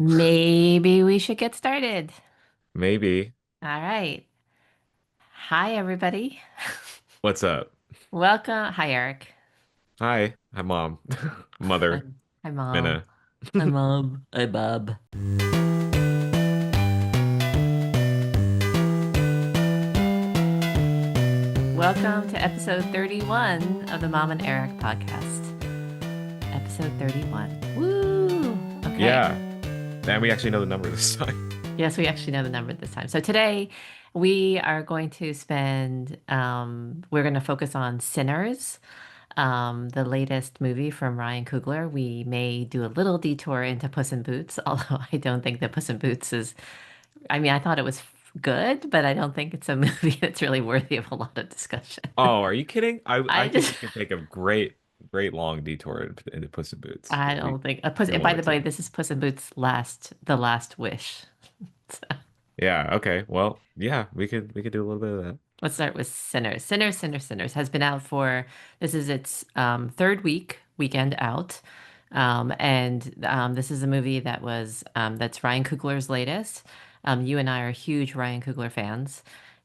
Maybe we should get started. Maybe. All right. Hi, everybody. What's up? Welcome. Hi, Eric. Hi. Hi, mom. Hi, Mother. hi, Mom. Minna. Hi, Mom. Hi, Bob. Welcome to episode 31 of the Mom and Eric podcast. Episode 31. Woo! Okay. Yeah. And we actually know the number this time. Yes, we actually know the number this time. So today we are going to we're going to focus on Sinners. The latest movie from Ryan Coogler. We may do a little detour into Puss in Boots, although I don't think that Puss in Boots is, I mean, I thought it was good, but I don't think it's a movie that's really worthy of a lot of discussion. Oh, are you kidding? I I think just, we can take a great long detour into Puss in Boots I if don't think, Puss, we by wanted the way, to. this is Puss in Boots' the last wish. So Yeah, okay. Well, yeah, we could do a little bit of that. let's start with Sinners. Sinners has been out for, this is its third weekend out. This is a movie that's Ryan Coogler's latest. You and I are huge Ryan Coogler fans.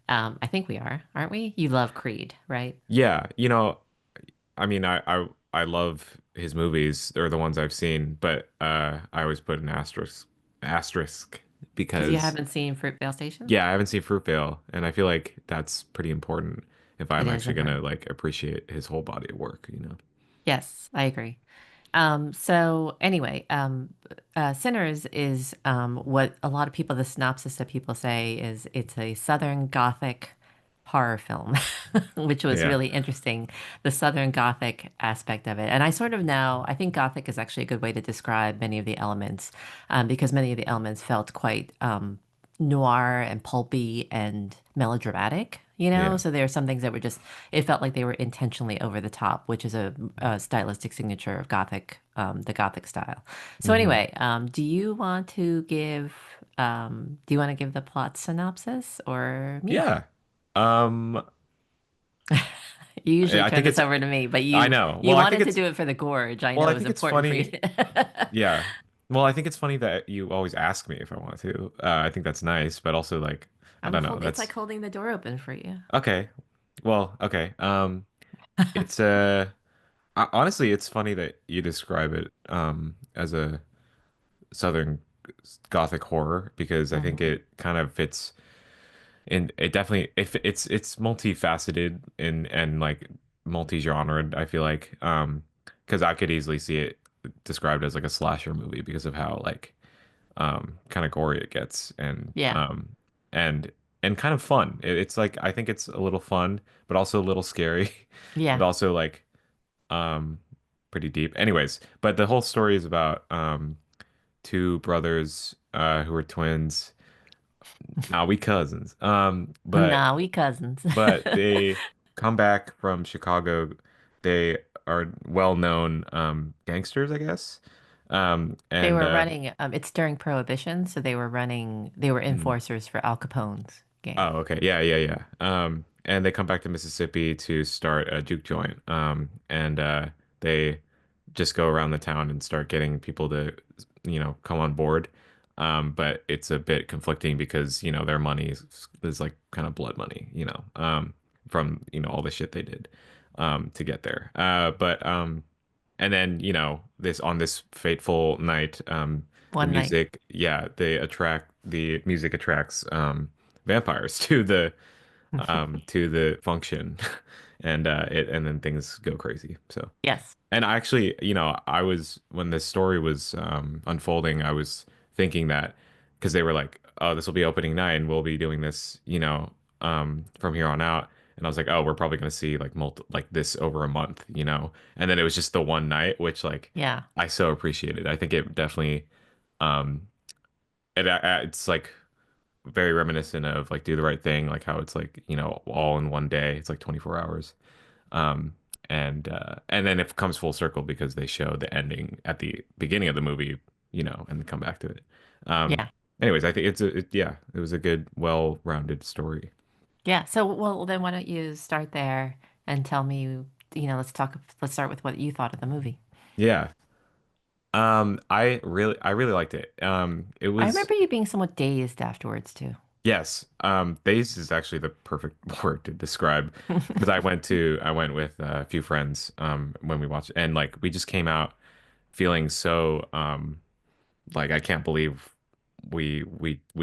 I think we are, aren't we? You love Creed, right? Yeah, I mean I love his movies. They're the ones I've seen, but I always put an asterisk Because you because haven't seen Fruitvale Station? yeah, I haven't seen Fruitvale, and I feel like that's pretty important if It I'm is actually gonna important. like appreciate his whole body of work. Yes, I agree. So anyway, Sinners is what a lot of people, the synopsis that people say is it's a Southern Gothic horror film, which was Yeah. really interesting, the Southern Gothic aspect of it. And I sort of now, I think Gothic is actually a good way to describe many of the elements, because many of the elements felt quite noir and pulpy and melodramatic, you know? Yeah. So there are some things that were just, it felt like they were intentionally over the top, which is a stylistic signature of Gothic, the Gothic style. So Hmm. anyway, do you want to give the plot synopsis or me? Yeah. Um, You usually I turn think this it's over to me, but I you know. you wanted to do it for the gorge. I Well, know I it was think it's important for you. funny. Yeah. Well, I think it's funny that you always ask me if I want to. I think that's nice, but also like I don't know. It's like That's holding the door open for you. okay. Well, okay. It's honestly, it's funny that you describe it as a Southern Gothic horror because I think Hmm. it kind of fits in. It definitely if it's multifaceted and like multi-genred. I feel like because I could easily see it described as like a slasher movie because of how like kind of gory it gets Yeah. and and kind of fun. It's like I think it's a little fun, but also a little scary, but Yeah. also like um pretty deep. Anyways, but the whole story is about two brothers who are twins. Now we cousins. Nah, we cousins. But they come back from Chicago. They are well-known gangsters, I guess. They And were running, it's during Prohibition, so they were mm, enforcers for Al Capone's gang. oh, okay. Yeah, yeah, yeah. And they come back to Mississippi to start a juke joint. And they just go around the town and start getting people to, come on board. But it's a bit conflicting because, their money is like kind of blood money, from, all the shit they did, to get there. And then, this on this fateful night, One night. yeah, the music attracts, vampires to the function and then things go crazy. So Yes. and I actually, I was when this story was unfolding, I was thinking that because they were like, oh, this will be opening night and we'll be doing this, from here on out. And I was like, oh, we're probably going to see like this over a month. And then it was just the one night, which like Yeah. I so appreciated. I think it definitely um it's like very reminiscent of like Do the Right Thing, like how it's like, all in one day. It's like 24 hours. Um, and then it comes full circle because they show the ending at the beginning of the movie, and then come back to it. Um, Yeah. anyways, I think yeah, it was a good, well-rounded story. Yeah. So, well, then why don't you start there and tell me, let's start with what you thought of the movie. Yeah. I really liked it. It I was remember you being somewhat dazed afterwards too. yes. Days is actually the perfect word to describe because I went with a few friends when we watched and like we just came out feeling so like I can't believe we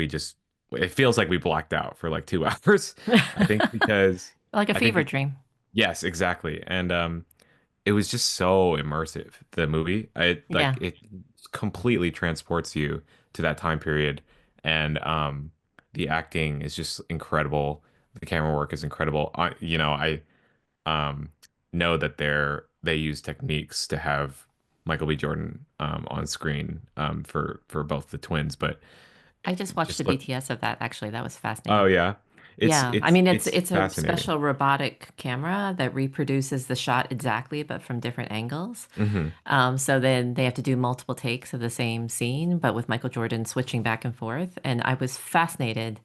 just it feels like we blacked out for like 2 hours. I think because Like a I think fever be- dream. yes, exactly. And it was just so immersive, the movie. Yeah. It completely transports you to that time period. And the acting is just incredible. The camera work is incredible. I um know that they use techniques to have Michael B. Jordan on screen for both the twins, but I just watched the just look. BTS of that actually. That was Oh fascinating. yeah. Yeah, I mean It's it's a fascinating. special robotic camera that reproduces the shot exactly, but from different angles. Hmm. So then they have to do multiple takes of the same scene, but with Michael Jordan switching back and forth. And I was fascinated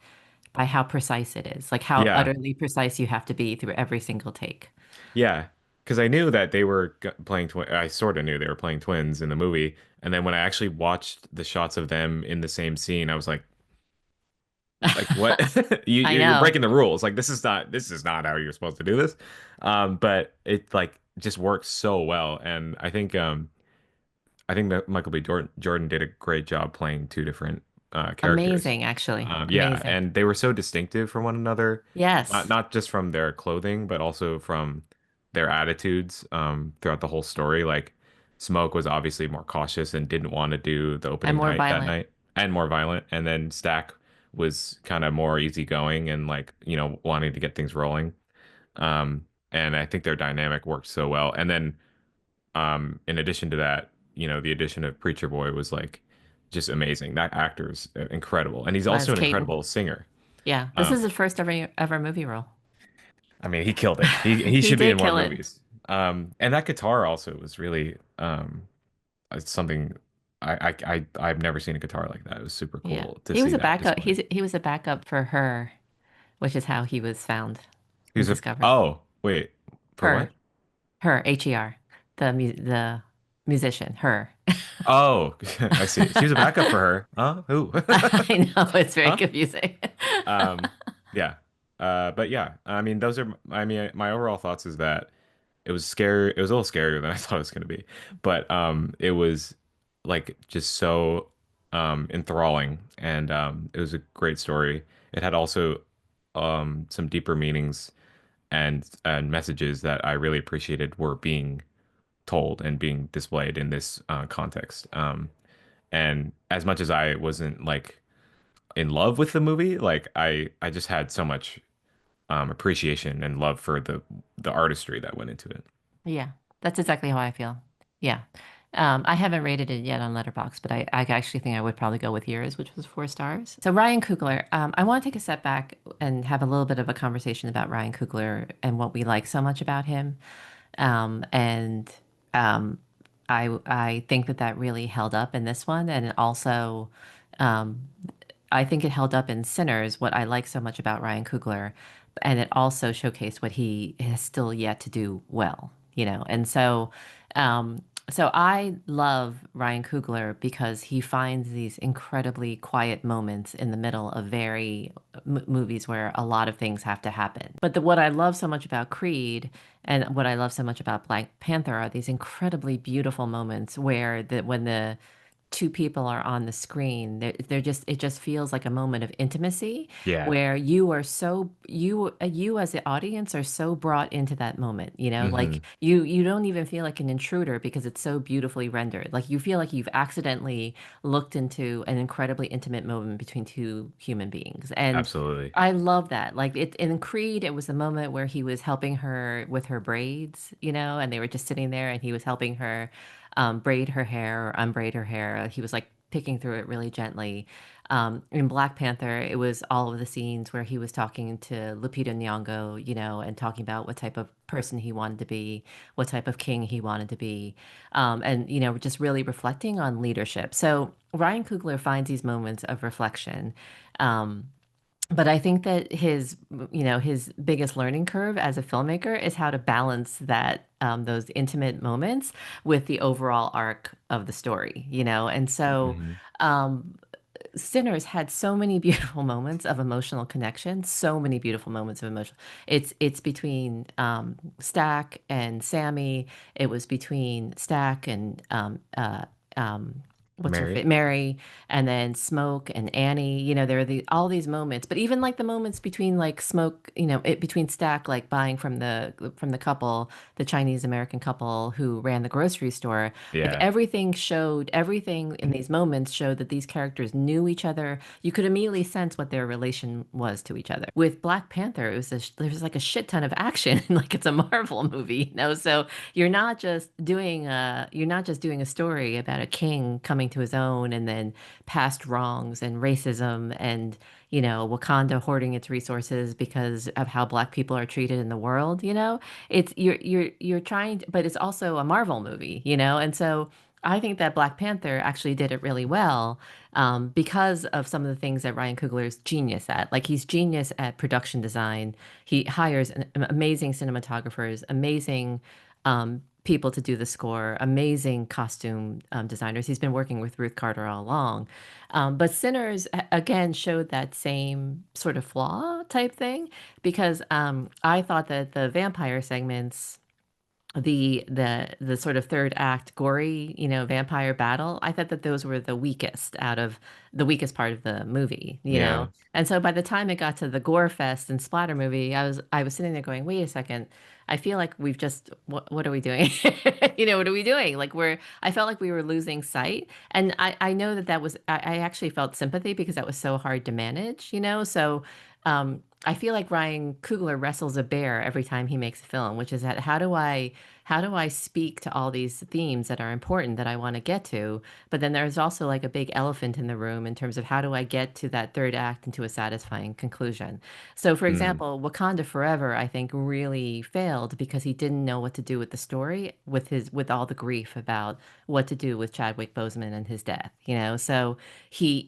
by how precise it is, like how Yeah. utterly precise you have to be through every single take. Yeah, because I knew that they were playing twin. I sort of knew they were playing twins in the movie, and then when I actually watched the shots of them in the same scene, I was like what? I You're know. breaking the rules. Like this is not how you're supposed to do this. But it like just works so well, and I think that Michael B. Jordan did a great job playing two different characters. Amazing, actually. Yeah, Amazing. and they were so distinctive from one another, Yes. not just from their clothing, but also from their attitudes throughout the whole story. Like Smoke was obviously more cautious and didn't want to do the And opening more night that violent. night, and more violent. And then Stack was kind of more easygoing and like, wanting to get things rolling. And I think their dynamic worked so well. And then in addition to that, the addition of Preacher Boy was like just amazing. That actor's incredible, and he's also Was an Caden. incredible singer. Yeah. This Um, is his first ever movie role. I mean, he killed it. He He should be did in more kill it. movies. And that guitar also was really it's something I've never seen a guitar like that. It was super Yeah. cool to He was see a that backup. displayed. He was a backup for her, which is how he was found He and was a discovered. oh wait for what? Her. Her, Her, the musician, her. Oh, I see. She was a backup for her. Huh? Who? I know it's very Huh? confusing. Um, yeah. But yeah, I mean, I mean, my overall thoughts is that it was scary. It was a little scarier than I thought it was going to be, but it was like just so enthralling, and it was a great story. It had also some deeper meanings and messages that I really appreciated were being told and being displayed in this context. And as much as I wasn't like in love with the movie, like I just had so much appreciation and love for the artistry that went into it. Yeah, that's exactly how I feel. Yeah. I haven't rated it yet on Letterboxd, but I actually think I would probably go with yours, which was 4 stars. So Ryan Coogler, I want to take a step back and have a little bit of a conversation about Ryan Coogler and what we like so much about him. And um, I think that that really held up in this one, and also um, I think it held up in Sinners, what I like so much about Ryan Coogler, and it also showcased what he has still yet to do well, you know. And um, so I love Ryan Coogler because he finds these incredibly quiet moments in the middle of very movies where a lot of things have to happen. But what I love so much about Creed and what I love so much about Black Panther are these incredibly beautiful moments where when the two people are on the screen, they're just it just feels like a moment of intimacy Yeah. where you are so you as the audience are so brought into that moment, you know, Hmm. like you don't even feel like an intruder because it's so beautifully rendered. Like you feel like you've accidentally looked into an incredibly intimate moment between two human beings. And Absolutely. I love that. Like it in Creed, it was the moment where he was helping her with her braids, you know, and they were just sitting there and he was helping her braid her hair or unbraid her hair. He was like picking through it really gently. In Black Panther, it was all of the scenes where he was talking to Lupita Nyong'o, you know, and talking about what type of person he wanted to be, what type of king he wanted to be, and you know, just really reflecting on leadership. So Ryan Coogler finds these moments of reflection. Um, But I think that his biggest learning curve as a filmmaker is how to balance those intimate moments with the overall arc of the story, And so, Hmm. um, Sinners had so many beautiful moments of emotional connection, so many beautiful moments of emotion. It's between Stack and Sammy. It was between Stack and um, what's her Mary. face, Mary, and then Smoke and Annie. There are all these moments, but even like the moments between like Smoke, between Stack like buying from the couple, the Chinese American couple who ran the grocery store. Like Yeah. everything in these moments showed that these characters knew each other. You could immediately sense what their relation was to each other. With Black Panther, there was like a shit ton of action, like it's a Marvel movie. So you're not just doing a story about a king coming to his own and then past wrongs and racism and Wakanda hoarding its resources because of how Black people are treated in the world. It's you're trying to, but it's also a Marvel movie. And so I think that Black Panther actually did it really well, because of some of the things that Ryan Coogler is genius at. Like he's genius at production design. He hires amazing cinematographers, amazing people to do the score, amazing costume designers. He's been working with Ruth Carter all along. But Sinners, again, showed that same sort of flaw type thing because I thought that the vampire segments, the sort of third act gory, vampire battle, I thought that those were the weakest part of the movie. Yeah. And so by the time it got to the gore fest and splatter movie, I was sitting there going, wait a second, I feel like we've just what are we doing? What are we doing? I felt like we were losing sight. And I know I actually felt sympathy because that was so hard to manage. So I feel like Ryan Coogler wrestles a bear every time he makes a film, which is that how do I speak to all these themes that are important that I want to get to? But then there's also like a big elephant in the room in terms of how do I get to that third act into a satisfying conclusion? So, for Mm. example, Wakanda Forever, I think, really failed because he didn't know what to do with the story with all the grief about what to do with Chadwick Boseman and his death. So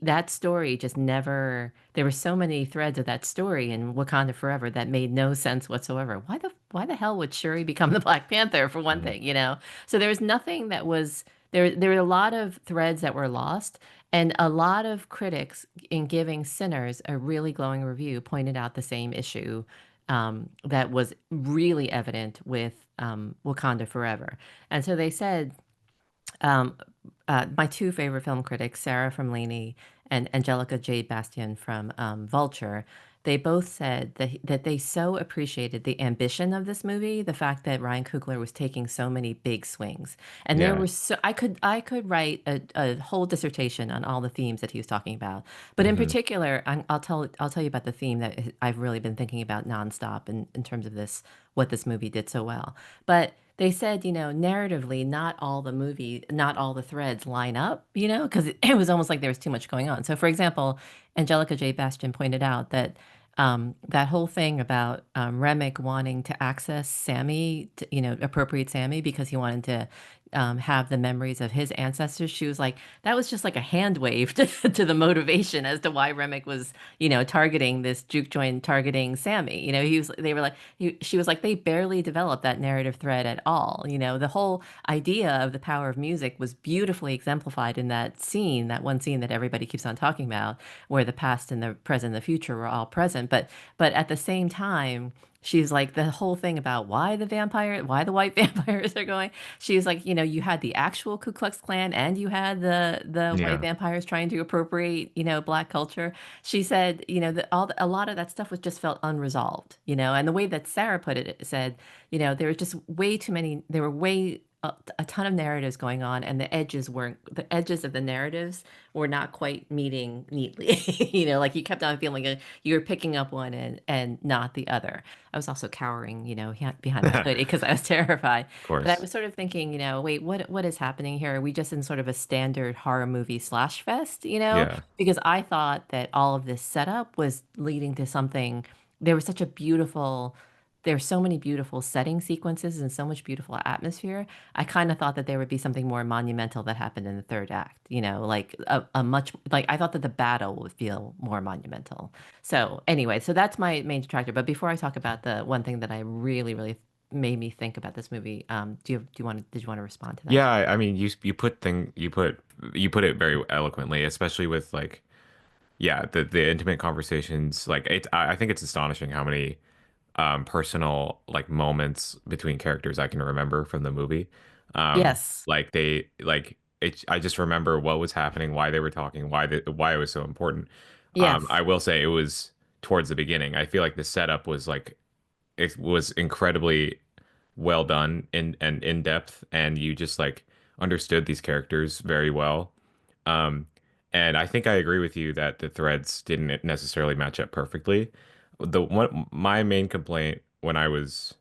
that story just never. There were so many threads of that story in Wakanda Forever that made no sense whatsoever. Why the hell would Shuri become the Black Panther for one Mm. thing? So there was nothing that was there. There were a lot of threads that were lost, and a lot of critics, in giving Sinners a really glowing review, pointed out the same issue that was really evident with Wakanda Forever. And so they said, um, my two favorite film critics, Sarah from Laney and Angelica Jade Bastian from Vulture, they both said that they so appreciated the ambition of this movie, the fact that Ryan Coogler was taking so many big swings, and there Yeah. were so I could write a whole dissertation on all the themes that he was talking about, but in Hmm. particular, I'll tell you about the theme that I've really been thinking about nonstop in terms of what this movie did so well, but. They said, narratively, not all the threads line up, because it was almost like there was too much going on. So, for example, Angelica J. Bastian pointed out that that whole thing about Remick wanting to access Sammy, appropriate Sammy because he wanted to have the memories of his ancestors. She was like, that was just like a hand wave to the motivation as to why Remick was, targeting this juke joint, targeting Sammy. They were like, she was like, they barely developed that narrative thread at all. The whole idea of the power of music was beautifully exemplified in that one scene that everybody keeps on talking about, where the past and the present and the future were all present. But at the same time, she's like the whole thing about why the white vampires are going. She's like, you had the actual Ku Klux Klan and you had the white Yeah. vampires trying to appropriate, Black culture. She said, a lot of that stuff was just felt unresolved. And the way that Sarah put it said, there were just way too many, there were way a ton of narratives going on, and the edges of the narratives were not quite meeting neatly. Like you kept on feeling like you were picking up one and not the other. I was also cowering, behind my hoodie because I was terrified. Of But I course. was sort of thinking, wait, what is happening here? Are we just in sort of a standard horror movie slash fest? Yeah. Because I thought that all of this setup was leading to something. There was such a beautiful there's so many beautiful setting sequences and so much beautiful atmosphere. I kind of thought that there would be something more monumental that happened in the third act, like a much like I thought that the battle would feel more monumental. So anyway, so that's my main detractor. But before I talk about the one thing that I really, really made me think about this movie, did you want to respond to that? Yeah, I mean, you put it very eloquently, especially with like yeah, the intimate conversations. Like I think it's astonishing how many personal like moments between characters I can remember from the movie. Yes. Like they like it. I just remember what was happening, why they were talking, why it was so important. Yes. I will say it was towards the beginning. I feel like the setup was like it was incredibly well done and in depth, and you just like understood these characters very well. Um, and I think I agree with you that the threads didn't necessarily match up perfectly. The one my main complaint when I was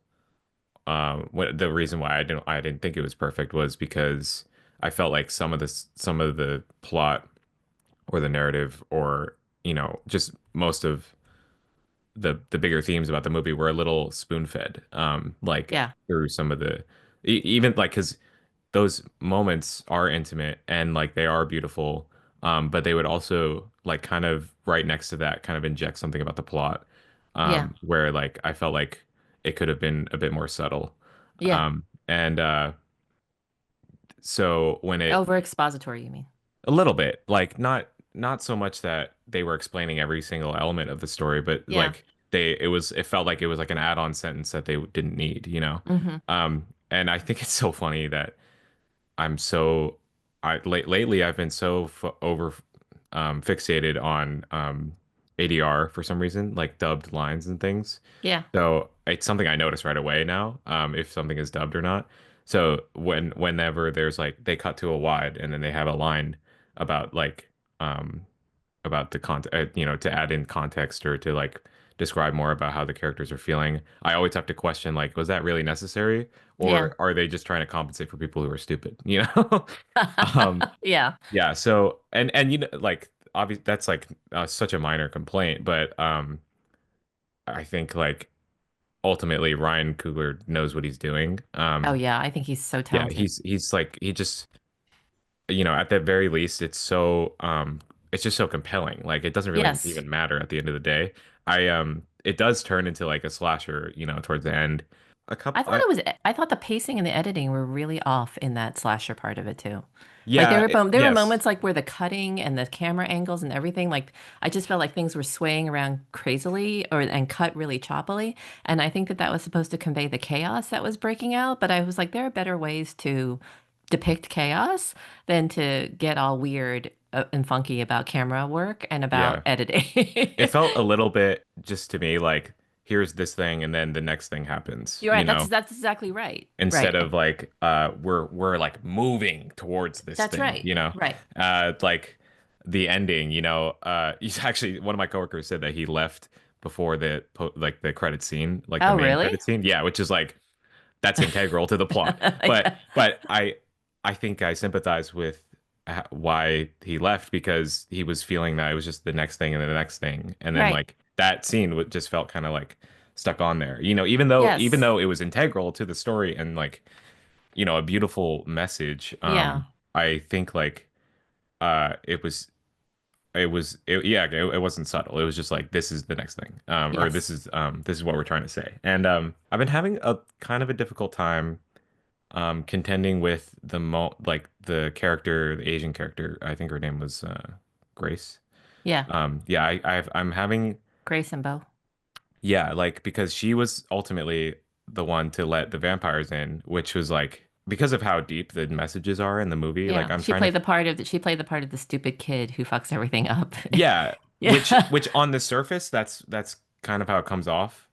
what the reason why I didn't think it was perfect was because I felt like some of the plot or the narrative or just most of the bigger themes about the movie were a little spoon-fed like Yeah. through some of the even like because those moments are intimate and like they are beautiful, but they would also like kind of right next to that kind of inject something about the plot, Yeah. where like I felt like it could have been a bit more subtle. Yeah. And so when it Over expository, you mean? a little bit like not so much that they were explaining every single element of the story, but Yeah. like it felt like it was like an add-on sentence that they didn't need, you know. Hmm. And I think it's so funny that I'm so lately I've been so f over fixated on ADR for some reason, like dubbed lines and things. Yeah. So it's something I notice right away now, if something is dubbed or not. So whenever there's like they cut to a wide and then they have a line about like about the content, to add in context or to like describe more about how the characters are feeling. I always have to question like, was that really necessary, Yeah. or are they just trying to compensate for people who are stupid? You know? Um, Yeah. yeah. So and like obviously that's like such a minor complaint, but I think like ultimately Ryan Coogler knows what he's doing. Oh yeah, I think he's so Yeah, talented. he's like he just at the very least, it's just so compelling. Like it doesn't really Yes. even matter at the end of the day. It does turn into like a slasher, towards the end. A couple, I thought the pacing and the editing were really off in that slasher part of it too. Like yeah, there were yes, moments like where the cutting and the camera angles and everything, like I just felt like things were swaying around crazily or and cut really choppily. And I think that that was supposed to convey the chaos that was breaking out, but I was like, there are better ways to depict chaos than to get all weird and funky about camera work and about yeah. It editing. felt a little bit just to me like here's this thing and then the next thing happens, You're right. That's exactly right. instead Right. of like we're like moving towards this That's thing, right. Right. like the ending, he's actually one of my coworkers said that he left before like the credit scene, like the Oh, main really? credit scene, yeah, which is like that's integral to the plot. but Yeah. but I think I sympathize with why he left because he was feeling that it was just the next thing and the next thing, and then Right. like that scene just felt kind of like stuck on there, even Yes. though it was integral to the story and like a beautiful message. Yeah. I think like it wasn't subtle. It was just like this is the next thing, or Yes. this is what we're trying to say. And I've been having a kind of a difficult time contending with the character, the Asian character. I think her name was Grace. Yeah. Yeah, I'm having Grace and Bo. yeah, like because she was ultimately the one to let the vampires in, which was like because of how deep the messages are in the movie. Like Yeah. I'm trying to She played the part of the stupid kid who fucks everything up. yeah, Yeah. which on the surface that's kind of how it comes off.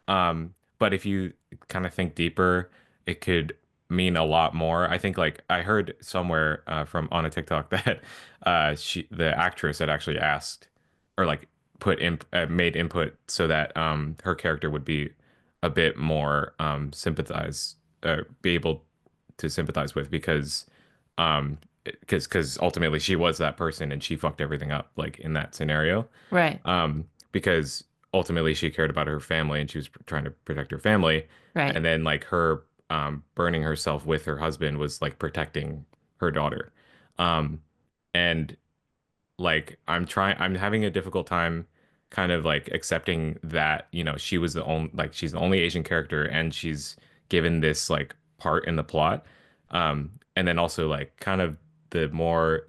But if you kind of think deeper, it could mean a lot more. I think like I heard somewhere from on a TikTok that the actress had actually asked or like made input so that her character would be a bit more be able to sympathize with um because ultimately she was that person and she fucked everything up like in that scenario. Right. Because ultimately she cared about her family and she was trying to protect her family. Right. And then like her burning herself with her husband was like protecting her daughter. Um, and like I'm having a difficult time kind of like accepting that, she was the only like she's the only Asian character and she's given this like part in the plot. And then also like kind of the more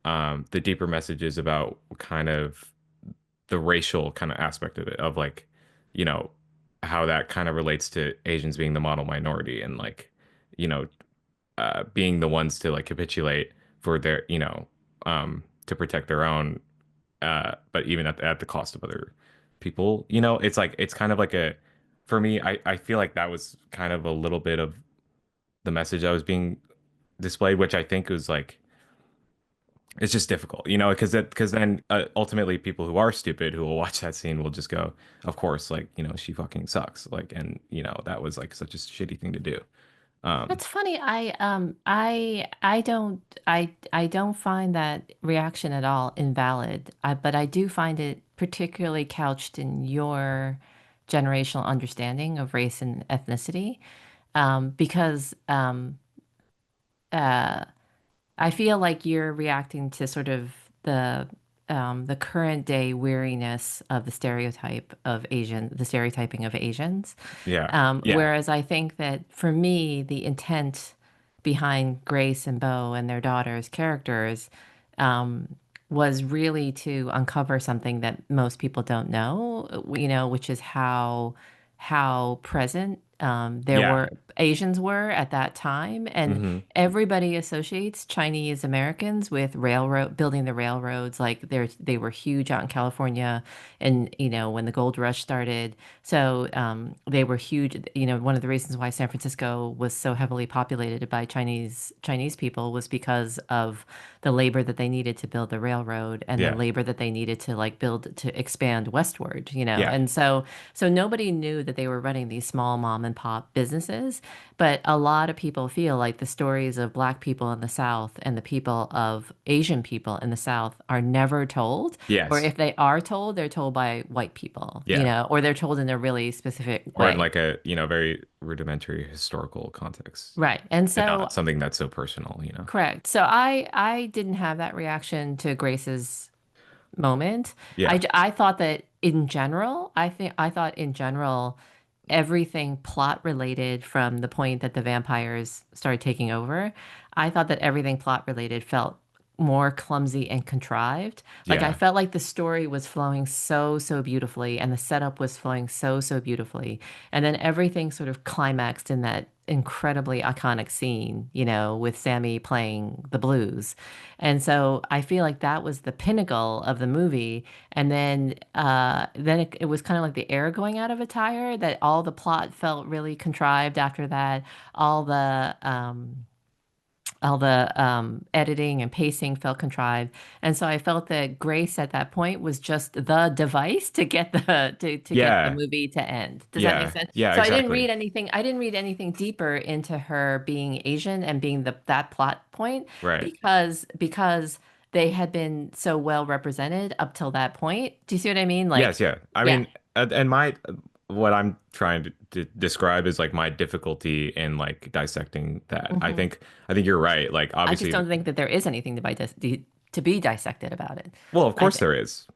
the deeper messages about kind of the racial kind of aspect of it, of like, you know, how that kind of relates to Asians being the model minority and like, you know, being the ones to like capitulate for their, to protect their own, but even at the cost of other people, it's like, it's kind of like for me, I feel like that was kind of a little bit of the message that was being displayed, which I think was like, it's just difficult, because then ultimately people who are stupid who will watch that scene will just go, of course, like, she fucking sucks. Like, and that was like such a shitty thing to do. Um, That's funny. I don't find that reaction at all invalid. But I do find it particularly couched in your generational understanding of race and ethnicity. Because uh, I feel like you're reacting to sort of the current day weariness of the stereotyping of Asians. yeah, yeah, Whereas I think that for me, the intent behind Grace and Bo and their daughter's characters um, was really to uncover something that most people don't know, which is how present there yeah. were Asians were at that time, and Hmm. everybody associates Chinese Americans with railroad building the railroads. Like they were huge out in California, and when the gold rush started, so they were huge. One of the reasons why San Francisco was so heavily populated by Chinese people was because of the labor that they needed to build the railroad and the Yeah, labor that they needed to like build to expand westward. yeah, And so nobody knew that they were running these small mom and pop businesses, but a lot of people feel like the stories of Black people in the South and the people of Asian people in the South are never told, or yes, if they are told, they're told by white people, yeah. or they're told in a really specific Or in way. like a, very rudimentary historical context Right. And and so, not something that's so personal. correct. So I didn't have that reaction to Grace's moment. Yeah, I thought that in general, I thought in general, everything plot related from the point that the vampires started taking over, I thought that everything plot related felt more clumsy and contrived. Like I yeah, felt like the story was flowing so beautifully and the setup was flowing so beautifully. And then everything sort of climaxed in that incredibly iconic scene, with Sammy playing the blues. And so I feel like that was the pinnacle of the movie. And then it was kind of like the air going out of a tire, that all the plot felt really contrived after that. All the um, all the editing and pacing felt contrived. And so I felt that Grace at that point was just the device to get to get the yeah, movie to end. Does that make yeah, sense? yeah, So exactly. I didn't read anything deeper into her being Asian and being that plot point, Right. because they had been so well represented up till that point. Do you see what I mean? Like, Yes, yeah. I yeah. mean, and my what I'm trying to describe is like my difficulty in like dissecting that. I Hmm. think I think you're right. Like I just obviously, don't think that there is anything to be dissected about it. well, of I course think. there is.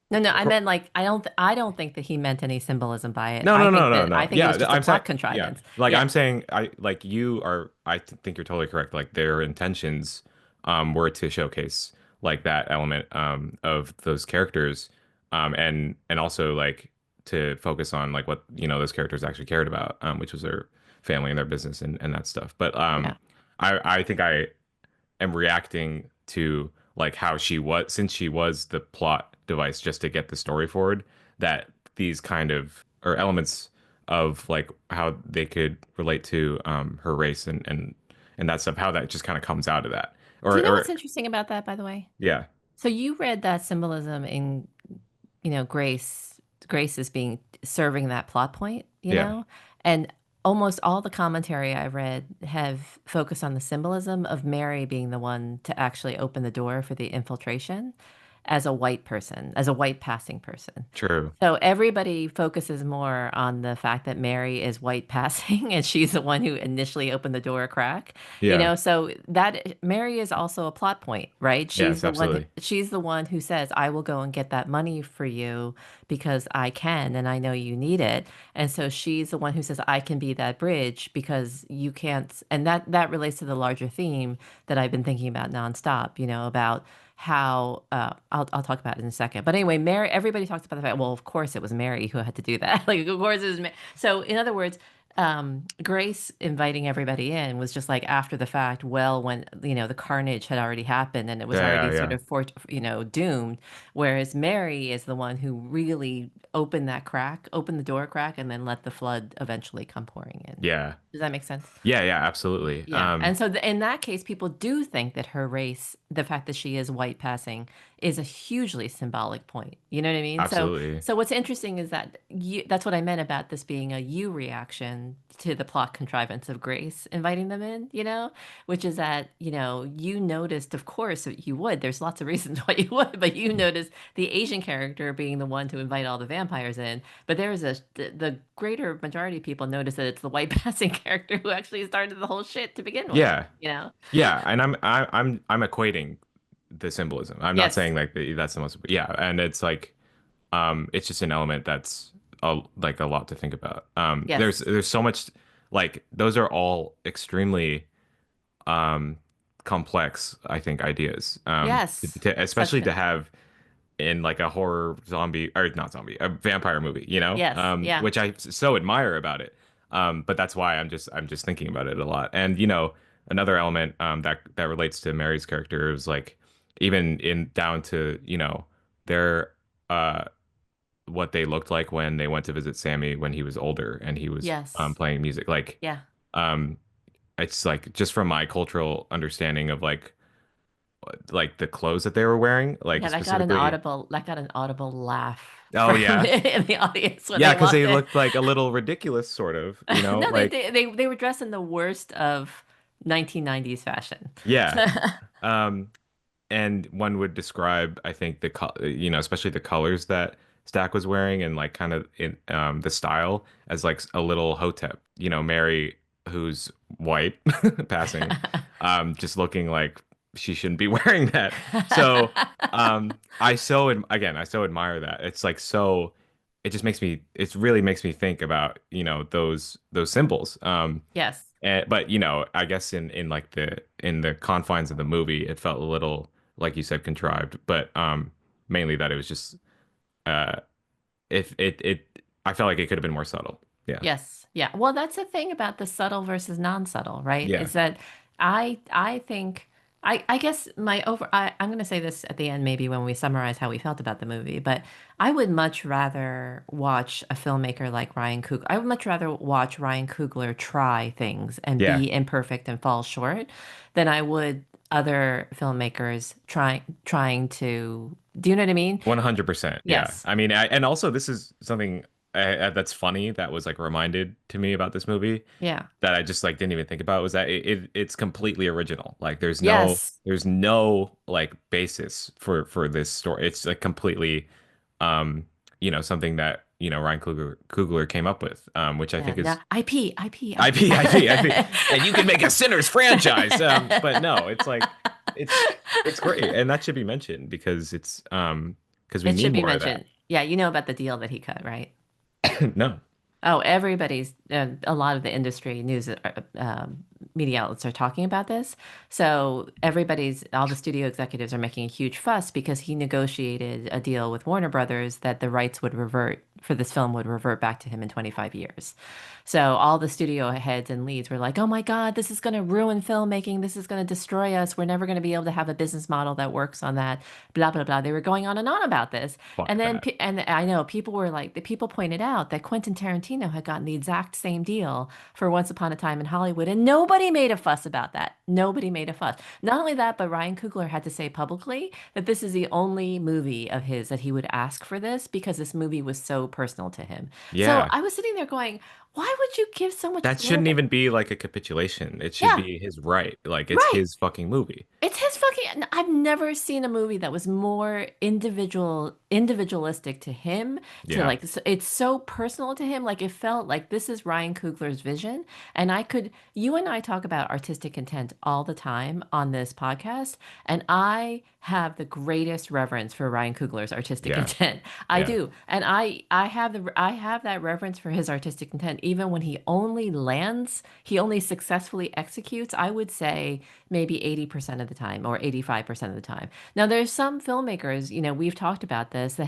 No, no, Of I cour- meant like I don't think that he meant any symbolism by it. No, I no, think no, no, that I no. think it was Yeah, just a I'm saying, plot yeah. contrivance. Like Yeah, I'm saying, I like you are. Think you're totally correct. Like their intentions, were to showcase like that element, of those characters, and also like to focus on like what those characters actually cared about, which was their family and their business and that stuff. But yeah. I think I am reacting to like how she was, since she was the plot device just to get the story forward, that these kind of or elements of like how they could relate to her race and that stuff, how that just kind of comes out of that. Do you know what's Or interesting about that, by the way? yeah. So you read that symbolism in, Grace as being serving that plot point, Yeah. and almost all the commentary I read have focused on the symbolism of Mary being the one to actually open the door for the infiltration. as a white person, as a white passing person. True. So everybody focuses more on the fact that Mary is white passing and she's the one who initially opened the door a crack. Yeah. So that Mary is also a plot point, right? Yes, absolutely. She's the one who says, "I will go and get that money for you because I can and I know you need it." And so she's the one who says, "I can be that bridge because you can't." And that relates to the larger theme that I've been thinking about nonstop, about how I'll talk about it in a second. But anyway, Mary, everybody talks about the fact, well, of course it was Mary who had to do that. Like, of course it was Mary. So in other words, Grace inviting everybody in was just like after the fact, well, when, the carnage had already happened and it was Yeah, already sort yeah. of doomed. Whereas Mary is the one who really opened the door crack, and then let the flood eventually come pouring in. Yeah. Does that make sense? Yeah, yeah, absolutely. Yeah. And so in that case, people do think that her race, the fact that she is white passing, is a hugely symbolic point. You know what I mean? So Absolutely. so what's interesting is that that's what I meant about this being a you reaction to the plot contrivance of Grace inviting them in, which is that, you noticed, of course, you would. There's lots of reasons why you would, but you noticed the Asian character being the one to invite all the vampires in. But the greater majority of people notice that it's the white passing character who actually started the whole shit to begin with, Yeah. you know? Yeah, and I'm equating the symbolism. I'm not Yes. saying like that's the most, yeah, and it's like it's just an element that's like a lot to think about. Yes. There's so much, like those are all extremely um complex, I think, ideas. Yes. Such Especially to good. have in like a horror zombie, or not zombie, a vampire movie, Yes. Yeah. which I so admire about it. But that's why I'm just thinking about it a lot. And another element that relates to Mary's character is like even in down to their uh what they looked like when they went to visit Sammy when he was older and he was Yes. playing music. Like Yeah. um it's like just from my cultural understanding of like the clothes that they were wearing, like Yeah, specifically. that got an audible laugh Oh from yeah. in the audience when Yeah, they because walked they in. looked like a little ridiculous, sort of, No, like, they were dressed in the worst of 1990s fashion. yeah. Um, and one would describe, I think, especially the colors that Stack was wearing and like kind of in the style as like a little Hotep, Mary, who's white, passing, just looking like she shouldn't be wearing that. So, I so admire that. It's like so, it really makes me think about, those symbols. Yes. But I guess in like the confines of the movie, it felt a little, like you said, contrived. But mainly that it was just uh, if I felt like it could have been more subtle. Yeah, Yes. Yeah. Well, that's the thing about the subtle versus non-subtle, right? yeah, Is that I think I guess I'm going to say this at the end maybe when we summarize how we felt about the movie, but I would much rather watch a filmmaker like Ryan Coogler. I would much rather watch Ryan Coogler try things and yeah. be imperfect and fall short than I would other filmmakers trying to, do you know what I mean? 100%. Yeah. Yes. I mean, and also this is something that's funny that was like reminded to me about this movie Yeah. that I just like didn't even think about was that it's completely original. Like Yes. there's no like basis for this story. It's like completely something that Ryan Coogler came up with, which I Yeah. think Yeah. is IP, IP. and you can make a Sinners franchise. But no, it's like it's great, and that should be mentioned because we It need should be more of that. mentioned. Yeah, you know about the deal that he cut, right? No, Oh, everybody's, a lot of the industry news, media outlets are talking about this. So all the studio executives are making a huge fuss because he negotiated a deal with Warner Brothers that the rights for this film would revert back to him in 25 years. So all the studio heads and leads were like, oh my God, this is going to ruin filmmaking. This is going to destroy us. We're never going to be able to have a business model that works on that. Blah, blah, blah. They were going on about this. And fuck then, that. and I know people were like, the people pointed out that Quentin Tarantino had gotten the exact same deal for Once Upon a Time in Hollywood, and nobody nobody made a fuss about that. Nobody made a fuss. Not only that, but Ryan Coogler had to say publicly that this is the only movie of his that he would ask for this because this movie was so personal to him. So Yeah. I was sitting there going, why would you give so much That shouldn't blurb? even be like a capitulation. It should Yeah, be his right. Like it's right. his fucking movie. It's his fucking. I've never seen a movie that was more individualistic to him. To Yeah. like, it's so personal to him. Like it felt like this is Ryan Coogler's vision, and I could. You and I talk about artistic intent all the time on this podcast, and I have the greatest reverence for Ryan Coogler's artistic Yeah. intent. I Yeah. do, and I have that reverence for his artistic intent, even when he only lands, he only successfully executes. I would say maybe 80% of the time or 85% of the time. Now there's some filmmakers, we've talked about this that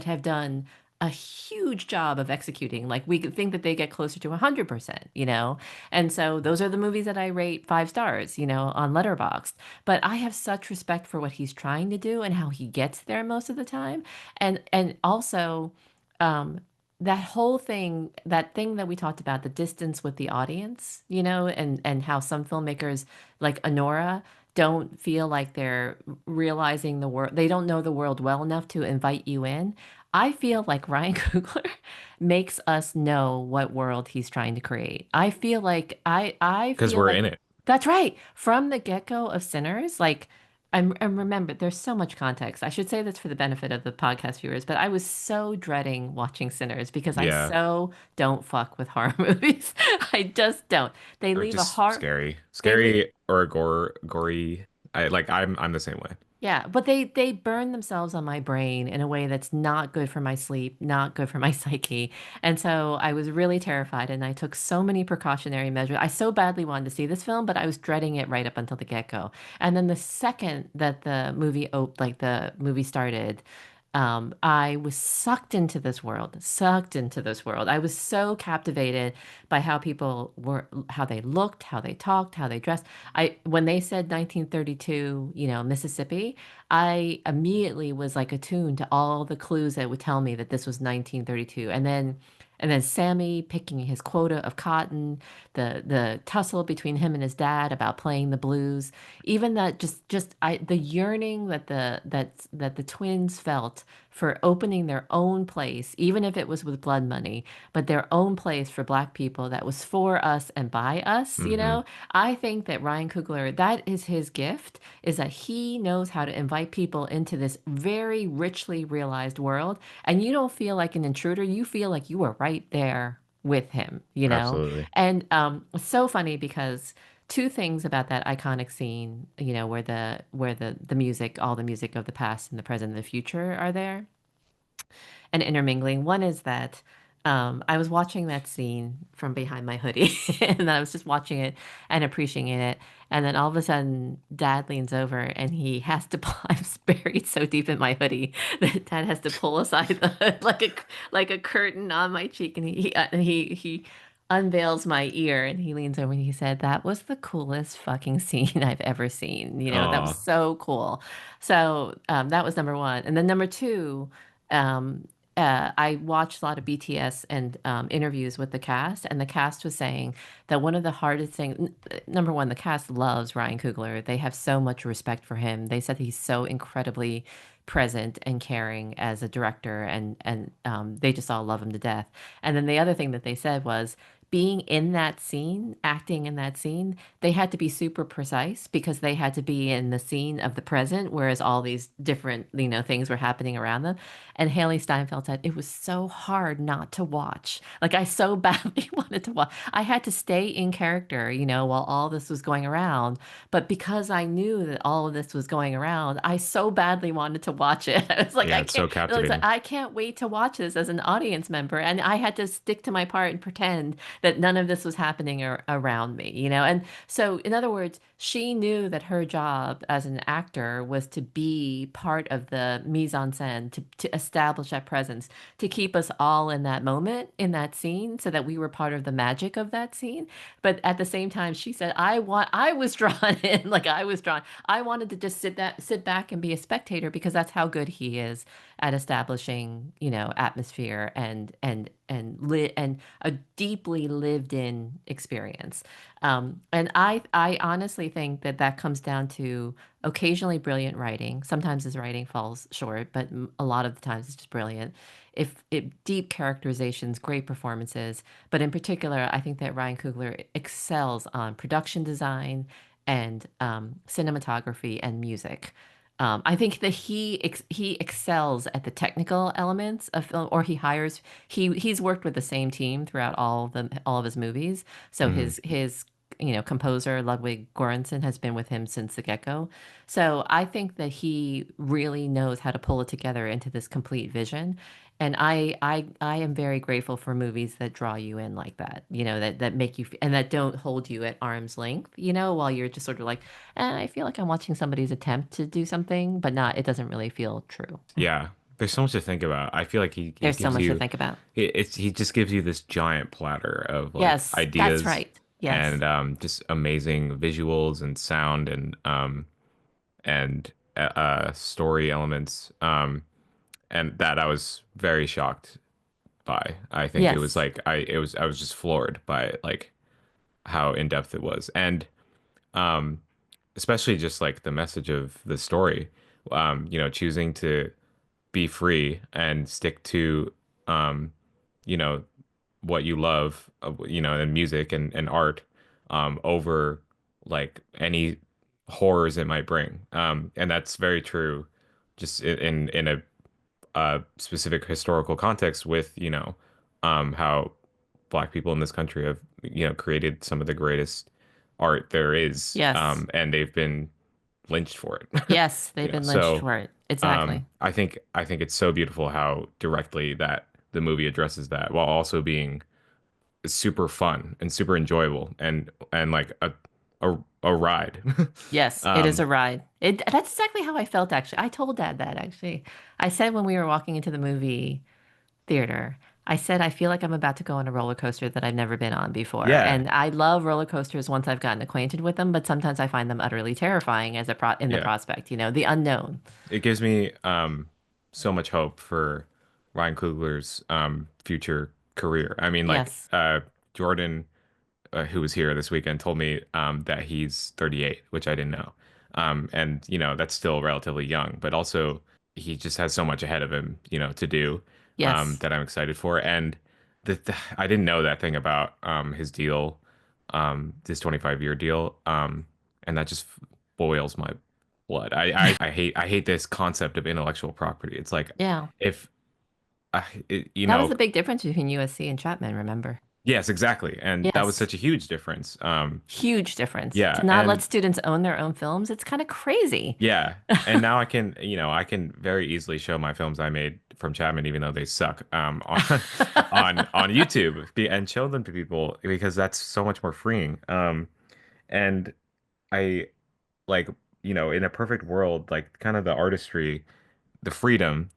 have done a huge job of executing. Like we could think that they get closer to 100%, And so those are the movies that I rate 5 stars, on letterboxd. But I have such respect for what he's trying to do and how he gets there most of the time. And also um that whole thing, that thing that we talked about, the distance with the audience, and how some filmmakers like Honora don't feel like they're realizing the world. They don't know the world well enough to invite you in. I feel like Ryan Coogler makes us know what world he's trying to create. I feel like I Because feel we're like in it. that's right. From the get-go of Sinners, like and remember, there's so much context. I should say this for the benefit of the podcast viewers, but I was so dreading watching Sinners because I Yeah. so don't fuck with horror movies. I just don't. They Or leave a just heart. scary. They leave. Scary or gory. I'm the same way. Yeah, but they burn themselves on my brain in a way that's not good for my sleep, not good for my psyche. And so I was really terrified and I took so many precautionary measures. I so badly wanted to see this film, but I was dreading it right up until the get-go. And then the second that the movie started, I was sucked into this world, sucked into this world. I was so captivated by how people were, how they looked, how they talked, how they dressed. When they said 1932, Mississippi, I immediately was like attuned to all the clues that would tell me that this was 1932. And then Sammy picking his quota of cotton, the tussle between him and his dad about playing the blues, even that the yearning that the twins felt for opening their own place, even if it was with blood money, but their own place for Black people that was for us and by us. Hmm. I think that Ryan Coogler, that is his gift, is that he knows how to invite people into this very richly realized world. And you don't feel like an intruder. You feel like you are right there with him. Absolutely. And it's so funny because two things about that iconic scene, where the music, all the music of the past and the present and the future are there and intermingling. One is that I was watching that scene from behind my hoodie, and then I was just watching it and appreciating it. And then all of a sudden, Dad leans over and he has to pull. I'm buried so deep in my hoodie that Dad has to pull aside the hood like a curtain on my cheek, and he unveils my ear and he leans over and he said, "That was the coolest fucking scene I've ever seen. That was Oh. so cool." So that was number one, and then number two. Um, I watched a lot of BTS and interviews with the cast, and the cast was saying that one of the hardest things, number one, the cast loves Ryan Coogler. They have so much respect for him. They said he's so incredibly present and caring as a director, and they just all love him to death. And then the other thing that they said was being in that scene, acting in that scene, they had to be super precise because they had to be in the scene of the present, whereas all these different, things were happening around them. And Haley Steinfeld said it was so hard not to watch. Like I so badly wanted to watch. I had to stay in character, while all this was going around. But because I knew that all of this was going around, I so badly wanted to watch it. I was like, Yeah, I it's can't. so It was like, captivating. I can't wait to watch this as an audience member. And I had to stick to my part and pretend that none of this was happening around me. And so, in other words, she knew that her job as an actor was to be part of the mise en scène, to establish that presence, to keep us all in that moment, in that scene, so that we were part of the magic of that scene. But at the same time, she said, I was drawn in, like I was drawn. I wanted to just sit back and be a spectator because that's how good he is at establishing, atmosphere and and a deeply lived in experience. And I honestly think that that comes down to occasionally brilliant writing. Sometimes his writing falls short, but a lot of the times it's just brilliant. If it deep characterizations, great performances, but in particular, I think that Ryan Coogler excels on production design and cinematography and music. I think that he excels at the technical elements of film, or he's worked with the same team throughout all of his movies. So Hmm. his composer Ludwig Göransson has been with him since the get-go. So I think that he really knows how to pull it together into this complete vision. And I am very grateful for movies that draw you in like that, that make you and that don't hold you at arm's length, while you're just sort of like, I feel like I'm watching somebody's attempt to do something, but not, it doesn't really feel true. Yeah, there's so much to think about. I feel like he There's so gives much to you think about. he just gives you this giant platter of like Yes, that's ideas right. Yes. and just amazing visuals and sound and story elements and that I was very shocked by. I think it was Yes. like I was just floored by like how in depth it was and um especially just like the message of the story, choosing to be free and stick to um you know what you love, in music and art, over like any horrors it might bring. And that's very true just in a specific historical context with, how Black people in this country have, created some of the greatest art there is, Yes. and they've been lynched for it. Yes, they've been lynched So for it. Exactly. I think it's so beautiful how directly that the movie addresses that while also being super fun and super enjoyable and like a ride. Yes, it is Um, a ride. That's exactly how I felt actually. I told Dad that actually. I said when we were walking into the movie theater, I said I feel like I'm about to go on a roller coaster that I've never been on before. yeah, And I love roller coasters once I've gotten acquainted with them, but sometimes I find them utterly terrifying in the yeah. prospect, the unknown. It gives me so much hope for Ryan Coogler's future career. I mean, like Yes. Jordan, who was here this weekend, told me that he's 38, which I didn't know. And that's still relatively young, but also he just has so much ahead of him, to do, Yes. that I'm excited for. And I didn't know that thing about his deal, this 25-year deal, and that just boils my blood. I hate this concept of intellectual property. It's like Yeah. if That was the big difference between USC and Chapman, remember? yes, exactly, and that was Yes. such a huge difference. Huge difference. Yeah, To not let and students own their own films, it's kind of crazy. yeah, and now I can very easily show my films I made from Chapman, even though they suck, on YouTube, and show them to people because that's so much more freeing. And I like, in a perfect world, like kind of the artistry, the freedom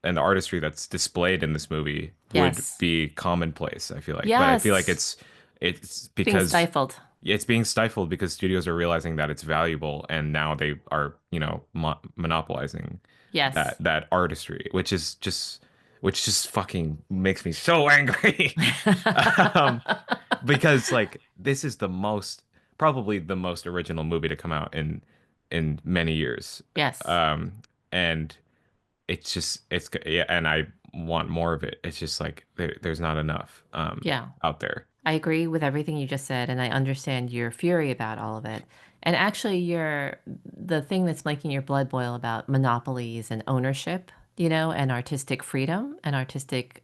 and the artistry that's displayed in this movie would Yes. be commonplace, I feel like. But I feel like Yes. it's It's being because stifled. it's being stifled because studios are realizing that it's valuable and now they are, monopolizing that Yes. that artistry, which just fucking makes me so angry. Um, because like this is probably the most original movie to come out in many years. Yes. Um, and it's yeah, and I want more of it. It's just like there's not enough Yeah. out there. I agree with everything you just said, and I understand your fury about all of it. And actually, the thing that's making your blood boil about monopolies and ownership, and artistic freedom and artistic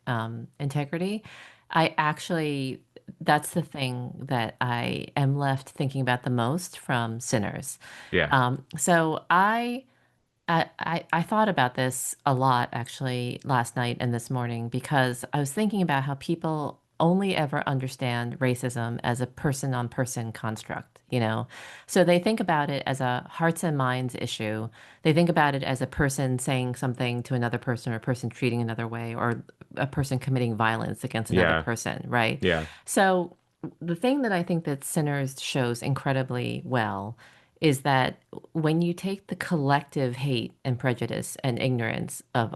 integrity. I actually, that's the thing that I am left thinking about the most from Sinners. Yeah. So I thought about this a lot actually last night and this morning because I was thinking about how people only ever understand racism as a person on person construct. So they think about it as a hearts and minds issue. They think about it as a person saying something to another person or a person treating another way or a person committing violence against another Yeah. person, right? Yeah. So the thing that I think that Sinners shows incredibly well is that when you take the collective hate and prejudice and ignorance of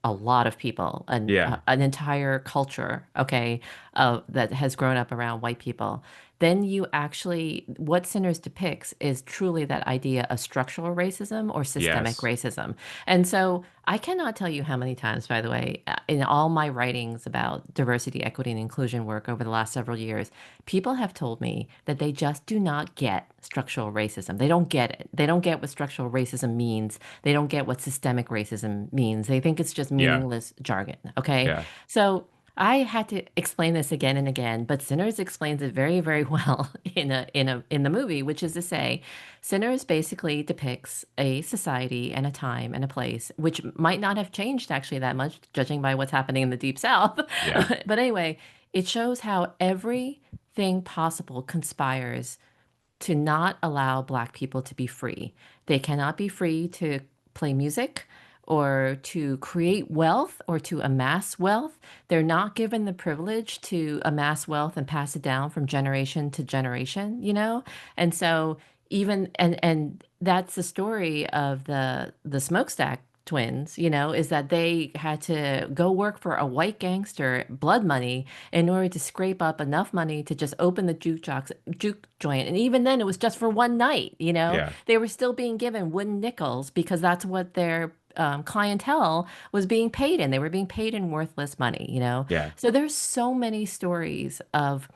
a lot of people, Yeah. an entire culture, okay, that has grown up around white people, then you actually, what Sinners depicts is truly that idea of structural racism or systemic Yes. racism. And so I cannot tell you how many times, by the way, in all my writings about diversity, equity, and inclusion work over the last several years, people have told me that they just do not get structural racism. They don't get it. They don't get what structural racism means. They don't get what systemic racism means. They think it's just Yeah. meaningless jargon. Okay. Yeah. So I had to explain this again and again, but Sinners explains it very, very well in the movie, which is to say, Sinners basically depicts a society and a time and a place, which might not have changed actually that much, judging by what's happening in the Deep South. Yeah. But anyway, it shows how everything possible conspires to not allow Black people to be free. They cannot be free to play music or to create wealth or to amass wealth. They're not given the privilege to amass wealth and pass it down from generation to generation, you know? And so even and that's the story of the smokestack twins, you know, is that they had to go work for a white gangster, blood money, in order to scrape up enough money to just open the juke joint. And even then, it was just for one night, you know? Yeah. They were still being given wooden nickels because that's what their clientele was being paid in. They were being paid in worthless money, you know? Yeah. So there's so many stories of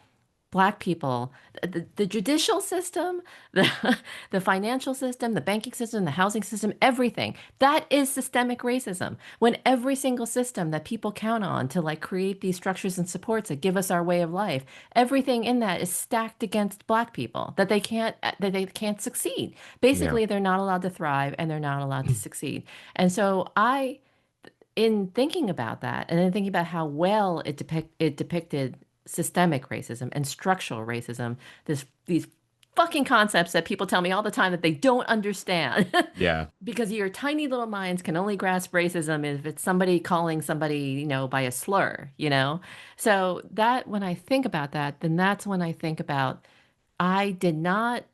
Black people, the judicial system, the financial system, the banking system, the housing system, everything. That is systemic racism. When every single system that people count on to like create these structures and supports that give us our way of life, everything in that is stacked against Black people that they can't succeed. Yeah. Basically, they're not allowed to thrive and they're not allowed to succeed. And so in thinking about that, and then thinking about how well it depicted systemic racism and structural racism, these fucking concepts that people tell me all the time that they don't understand. Yeah. Because your tiny little minds can only grasp racism if it's somebody calling somebody, by a slur, you know? So that when I think about that, then that's when I think about I did not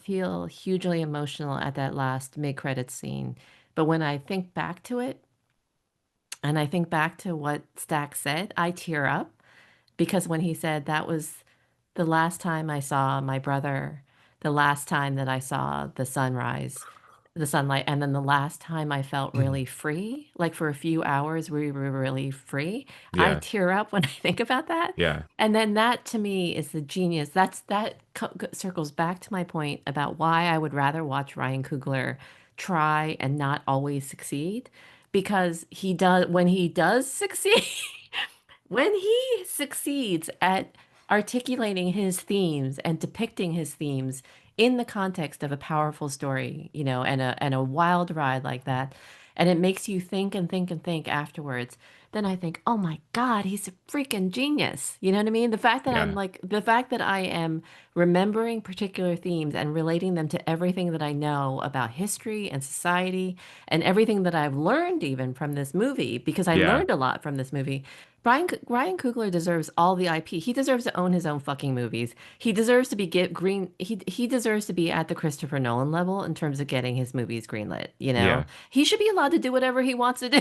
feel hugely emotional at that last mid-credits scene. But when I think back to it, and I think back to what Stack said, I tear up because when he said that was the last time I saw my brother, the last time that I saw the sunrise, the sunlight, and then the last time I felt really free, like for a few hours we were really free. I Yeah. tear up when I think about that. Yeah. And then that to me is the genius. Circles back to my point about why I would rather watch Ryan Coogler try and not always succeed because when he does succeed, when he succeeds at articulating his themes and depicting his themes in the context of a powerful story, and a wild ride like that, and it makes you think and think and think afterwards, then I think, oh my God, he's a freaking genius. You know what I mean? Yeah. The fact that I am remembering particular themes and relating them to everything that I know about history and society and everything that I've learned even from this movie, because I Yeah. learned a lot from this movie. Ryan Coogler deserves all the IP. He deserves to own his own fucking movies. He deserves to be get green. He deserves to be at the Christopher Nolan level in terms of getting his movies greenlit. Yeah. He should be allowed to do whatever he wants to do.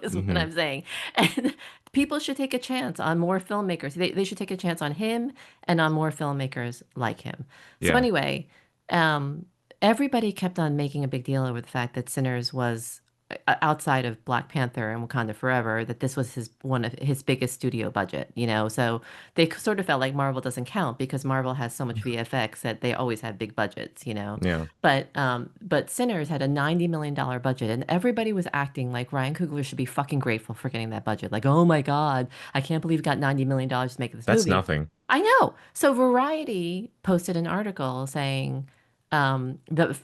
Is what Hmm. I'm saying. And people should take a chance on more filmmakers. They should take a chance on him and on more filmmakers like him. So Yeah. anyway, um, everybody kept on making a big deal over the fact that Sinners was outside of Black Panther and Wakanda Forever, that this was one of his biggest studio budget, So they sort of felt like Marvel doesn't count because Marvel has so much VFX that they always have big budgets. Yeah. But Sinners had a $90 million budget, and everybody was acting like Ryan Coogler should be fucking grateful for getting that budget. Like, oh my God, I can't believe he got $90 million to make this That's movie. nothing. I know. So Variety posted an article saying the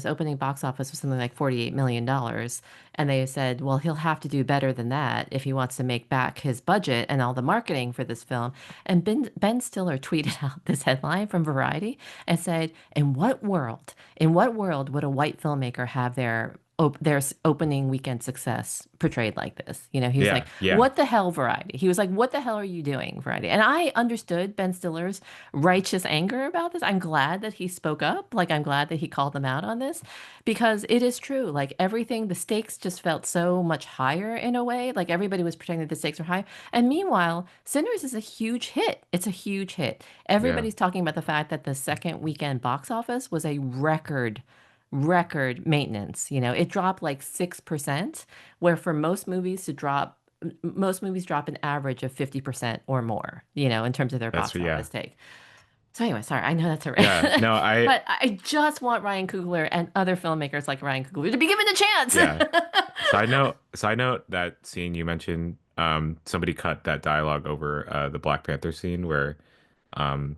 opening box office was something like $48 million, and they said, well, he'll have to do better than that if he wants to make back his budget and all the marketing for this film. And Ben Stiller tweeted out this headline from Variety and said, in what world would a white filmmaker have their their opening weekend success portrayed like this. He was like, Yeah, yeah, "What the hell, Variety?" He was like, "What the hell are you doing, Variety?" And I understood Ben Stiller's righteous anger about this. I'm glad that he spoke up. Like, I'm glad that he called them out on this because it is true. Like, everything, the stakes just felt so much higher in a way. Like, everybody was pretending that the stakes were high. And meanwhile, Sinners is a huge hit. It's a huge hit. yeah. Everybody's talking about the fact that the second weekend box office was a record maintenance. It dropped like 6%, where for most movies drop an average of 50% or more, in terms of their That's box yeah, office take. So anyway, sorry, I know that's a yeah. No, but I just want Ryan Coogler and other filmmakers like Ryan Coogler to be given a chance. yeah. Side note, that scene you mentioned, somebody cut that dialogue over the Black Panther scene where um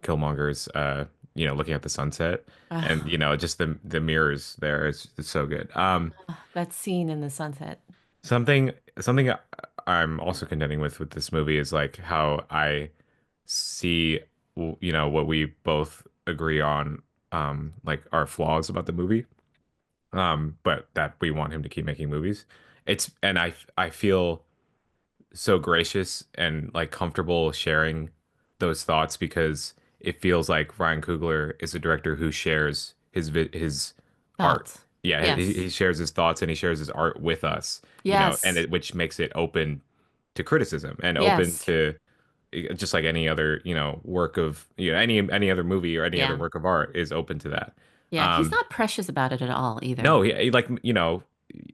Killmonger's looking at the sunset and Ugh, just the mirrors there is so good. that scene in the sunset. Something I'm also contending with this movie is like how I see what we both agree on, like our flaws about the movie, but that we want him to keep making movies. I feel so gracious and like comfortable sharing those thoughts because it feels like Ryan Coogler is a director who shares his art. Thoughts. Yeah, he Yes. shares his thoughts and he shares his art with us, and Yes. which makes it open to criticism and open Yes. to just like any other, work of, any other movie or any other Yeah. work of art is open to that. Yeah. He's Um, not precious about it at all either. no, like,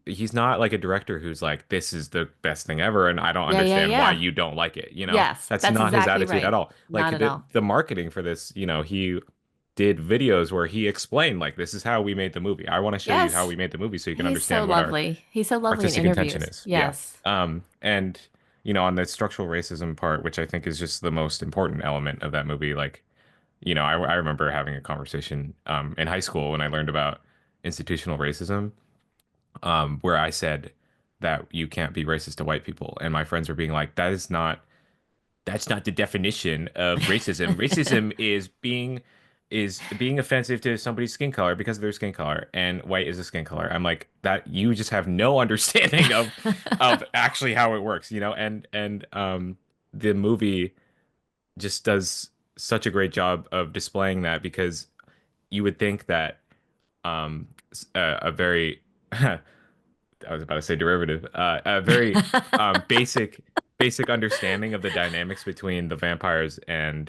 he's not like a director who's like, this is the best thing ever, and I don't Yeah, yeah, understand why yeah. you don't like it. Yes, That's that's not his exactly attitude at right. all. Like Not at all. the marketing for this, he did videos where he explained like, this is how we made the movie. I want to show you how Yes. we made the movie so you can He's so understand what our lovely. He's so lovely in artistic intention interviews. is. Yeah. Yes. And on the structural racism part, which I think is just the most important element of that movie, like, I remember having a conversation in high school when I learned about institutional racism, where I said that you can't be racist to white people, and my friends were being like, that's not the definition of racism. Racism is being offensive to somebody's skin color because of their skin color, and white is a skin color. I'm like, that you just have no understanding of actually how it works, and the movie just does such a great job of displaying that because you would think that a very I was about to say derivative, a very basic understanding of the dynamics between the vampires and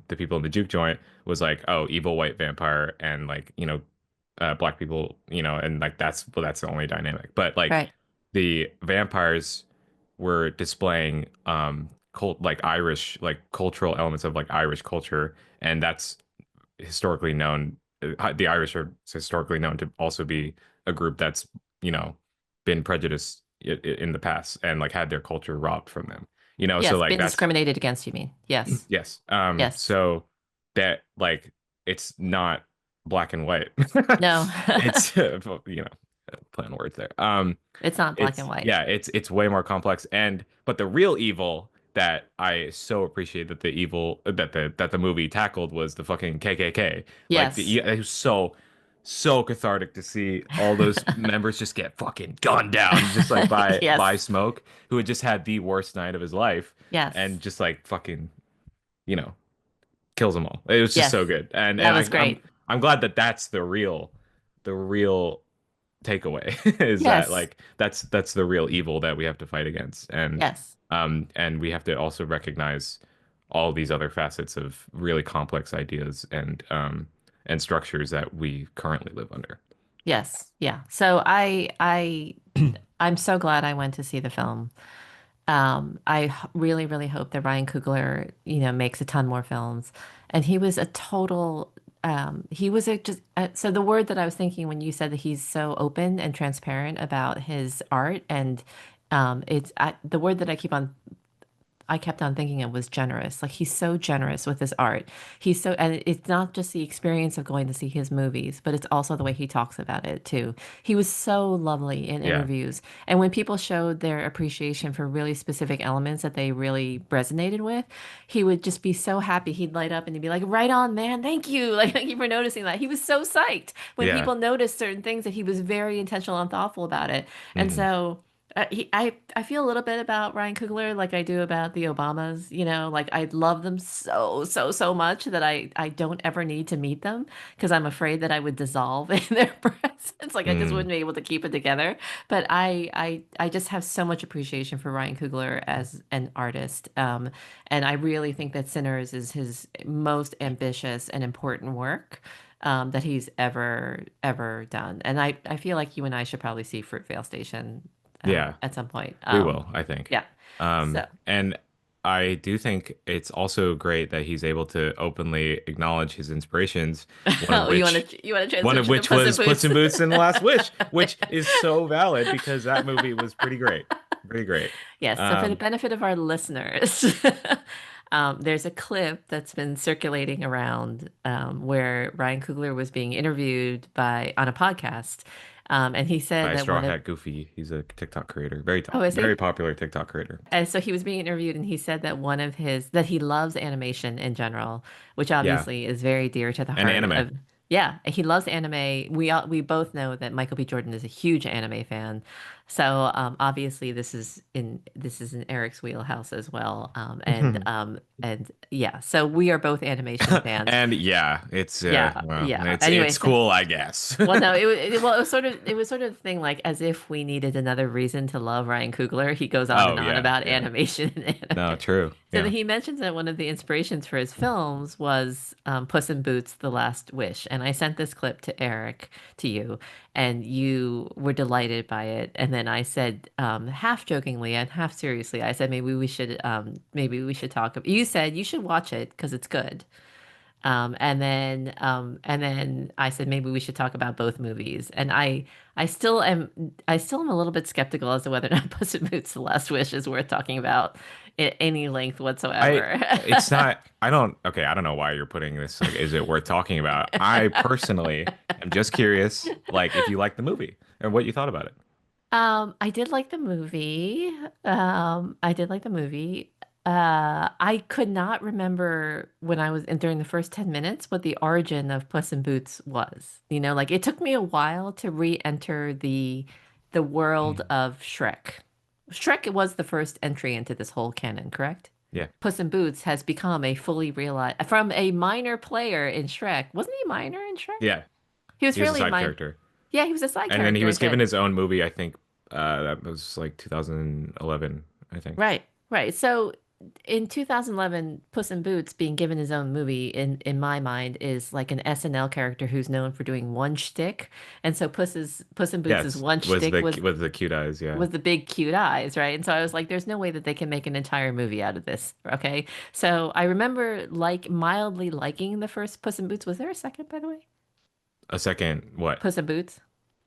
the people in the juke joint was like, oh, evil white vampire and like, black people, and like that's the only dynamic. But like Right. the vampires were displaying like Irish, like cultural elements of like Irish culture, and that's historically known. The Irish are historically known to also be a group that's, you know, been prejudiced in the past and like had their culture robbed from them. So Yes, like being that's discriminated against, you mean? Yes. yes. Yes. So that like it's not black and white. No. It's playing words there. It's not black and It's white. yeah, it's way more complex but the real evil that I so appreciate that the movie tackled was the fucking KKK. Like Yes. it was so cathartic to see all those members just get fucking gunned down just like by Yes. Smoke, who had just had the worst night of his life Yes. and just like fucking, you know, kills them all. It was just Yes. so good. And That and was I'm great. I'm glad that that's the real takeaway is that Yes. like that's the real evil that we have to fight against, Yes. and we have to also recognize all these other facets of really complex ideas and structures that we currently live under. Yes. Yeah. So I'm so glad I went to see the film. Really, really hope that Ryan Coogler, makes a ton more films. And he was a total, he was a just, so the word that I was thinking when you said that he's so open and transparent about his art, and the word that I keep on I kept on thinking it was generous. Like he's so generous with his art. And it's not just the experience of going to see his movies, but it's also the way he talks about it too. He was so lovely in Yeah. interviews. And when people showed their appreciation for really specific elements that they really resonated with, he would just be so happy. He'd light up and he'd be like, "Right on, man. Thank you." Like, thank you for noticing that. He was so psyched when Yeah. people noticed certain things that he was very intentional and thoughtful about it. And Hmm. so I feel a little bit about Ryan Coogler like I do about the Obamas, like I love them so, so, so much that I don't ever need to meet them because I'm afraid that I would dissolve in their presence. Like I just Mm. wouldn't be able to keep it together. But I just have so much appreciation for Ryan Coogler as an artist. And I really think that Sinners is his most ambitious and important work. That he's ever done. And I feel like you and I should probably see Fruitvale Station Yeah. at some point. We will, I think. Yeah. So, And I do think it's also great that he's able to openly acknowledge his inspirations, one of oh, which you want to one of transition to which Puss in was Puss Boots? in Boots and the Last Wish, which is so valid because that movie was pretty great. Pretty great. Yes. So, for the Um, benefit of our listeners, there's a clip that's been circulating around where Ryan Coogler was being interviewed on a podcast, and he said by that Straw one of Hat Goofy, he's a TikTok creator, oh, is very he? popular TikTok creator. And so he was being interviewed, and he said that that he loves animation in general, which Yeah, obviously is very dear to the and heart anime. of. Yeah, he loves anime. We both know that Michael B. Jordan is a huge anime fan, so obviously this is in Eric's wheelhouse as well. And yeah, so we are both animation fans. And yeah, it's Yeah, well, yeah. it's Anyways, cool, I guess. well, no, it was sort of the thing like as if we needed another reason to love Ryan Coogler. He goes on Oh and on yeah, about yeah. animation and No, anime. true. So that Yeah. he mentions that one of the inspirations for his films was Puss in Boots: The Last Wish, and I sent this clip to Eric to you, and you were delighted by it. And then I said, half jokingly and half seriously, I said maybe we should talk. You said you should watch it because it's good. And then I said maybe we should talk about both movies. And I still am a little bit skeptical as to whether or not Puss in Boots: The Last Wish is worth talking about at any length I whatsoever. it's not I don't okay, I don't know why you're putting this like is it worth talking about? I personally am just curious like if you like the movie and what you thought about it. I did like the movie. I did like the movie. I could not remember when I was in during the first 10 minutes what the origin of Puss in Boots was. Like it took me a while to re-enter the world of Shrek. Shrek was the first entry into this whole canon, correct? Yeah. Puss in Boots has become a fully realized from a minor player in Shrek. Wasn't he minor in Shrek? Yeah. He was He was a fairly side minor. character. Yeah, he was a side And then he character. was given Okay. his own movie, I think that was like 2011, I think. Right, right. So in 2011, Puss in Boots being given his own movie in my mind is like an SNL character who's known for doing one shtick. And so Puss in Boots's Yes, one shtick was the cute eyes, yeah. was the big cute eyes, right? And so I was like, there's no way that they can make an entire movie out of this. Okay. So I remember like mildly liking the first Puss in Boots. Was there a second, by the way? A second, what? Puss in Boots?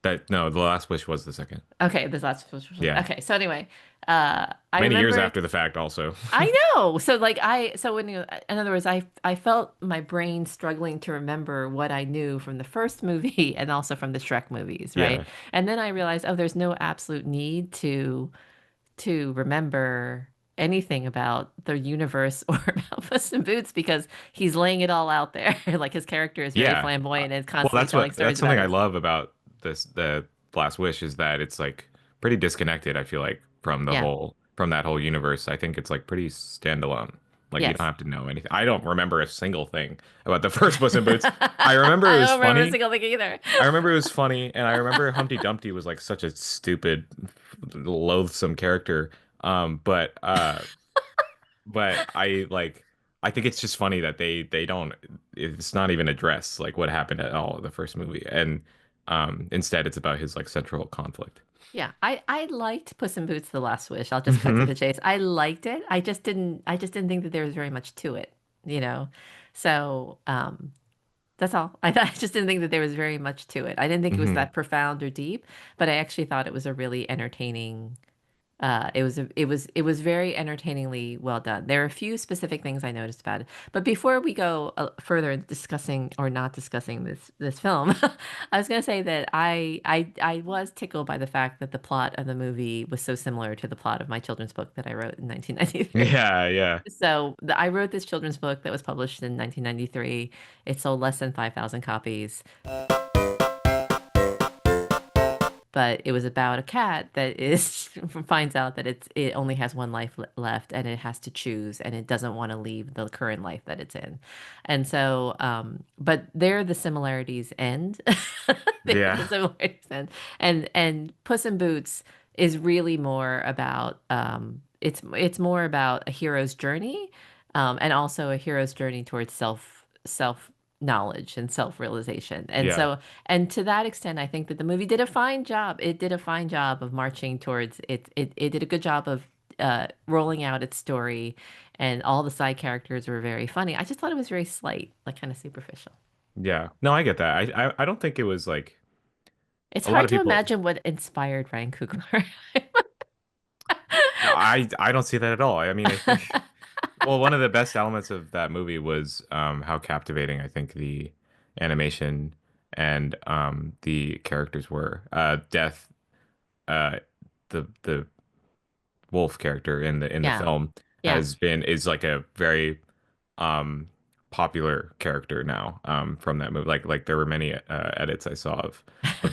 That no, The Last Wish was the second. Okay, this last Yeah. okay. So anyway, I Many years remember after the fact also. I know. So like so in other words, I felt my brain struggling to remember what I knew from the first movie and also from the Shrek movies, right? Yeah. And then I realized, oh, there's no absolute need to remember anything about the universe or about Puss in Boots because he's laying it all out there. Like his character is very Yeah. flamboyant and Well, constantly telling that's stories about something I it. love about the Last Wish is that it's like pretty disconnected, I feel like, Yeah. from that whole universe. I think it's like pretty standalone. Like you don't Yes. have to know anything. I don't remember a single thing about the first Puss in Boots. I remember I it was don't remember a funny. single thing either. I remember it was funny, and I remember Humpty Dumpty was like such a stupid, loathsome character. But I think it's just funny that they don't it's not even addressed like what happened at all in the first movie. And instead it's about his like central conflict. Yeah, I liked Puss in Boots: The Last Wish. I'll just cut to Hmm. the chase. I liked it. I just didn't think that there was very much to it, you know. So, that's all. I just didn't think that there was very much to it. I didn't think it was Hmm. that profound or deep, but I actually thought it was a really entertaining It was very entertainingly well done. There are a few specific things I noticed about it, but before we go further discussing or not discussing this film, I was going to say that I was tickled by the fact that the plot of the movie was so similar to the plot of my children's book that I wrote in 1993. Yeah, yeah, So I wrote this children's book that was published in 1993. It sold less than 5,000 copies. But it was about a cat that is finds out that it only has one life left and it has to choose and it doesn't want to leave the current life that it's in. And so but there the similarities end. There the yeah, similarities end. And Puss in Boots is really more about it's more about a hero's journey and also a hero's journey towards self knowledge and self-realization. And yeah, so and to that extent, I think that the movie did a fine job. It did a fine job of marching towards it. It did a good job of rolling out its story, and all the side characters were very funny. I just thought it was very slight, like kind of superficial. yeah. No, I get that. I don't think it was like It's a lot hard of to people. imagine what inspired Ryan Coogler. I don't see that at all. I mean, I think well, one of the best elements of that movie was how captivating I think the animation and the characters were. Death, uh, the wolf character in the Yeah, film yeah. is like a very um popular character now from that movie. Like there were many edits I saw of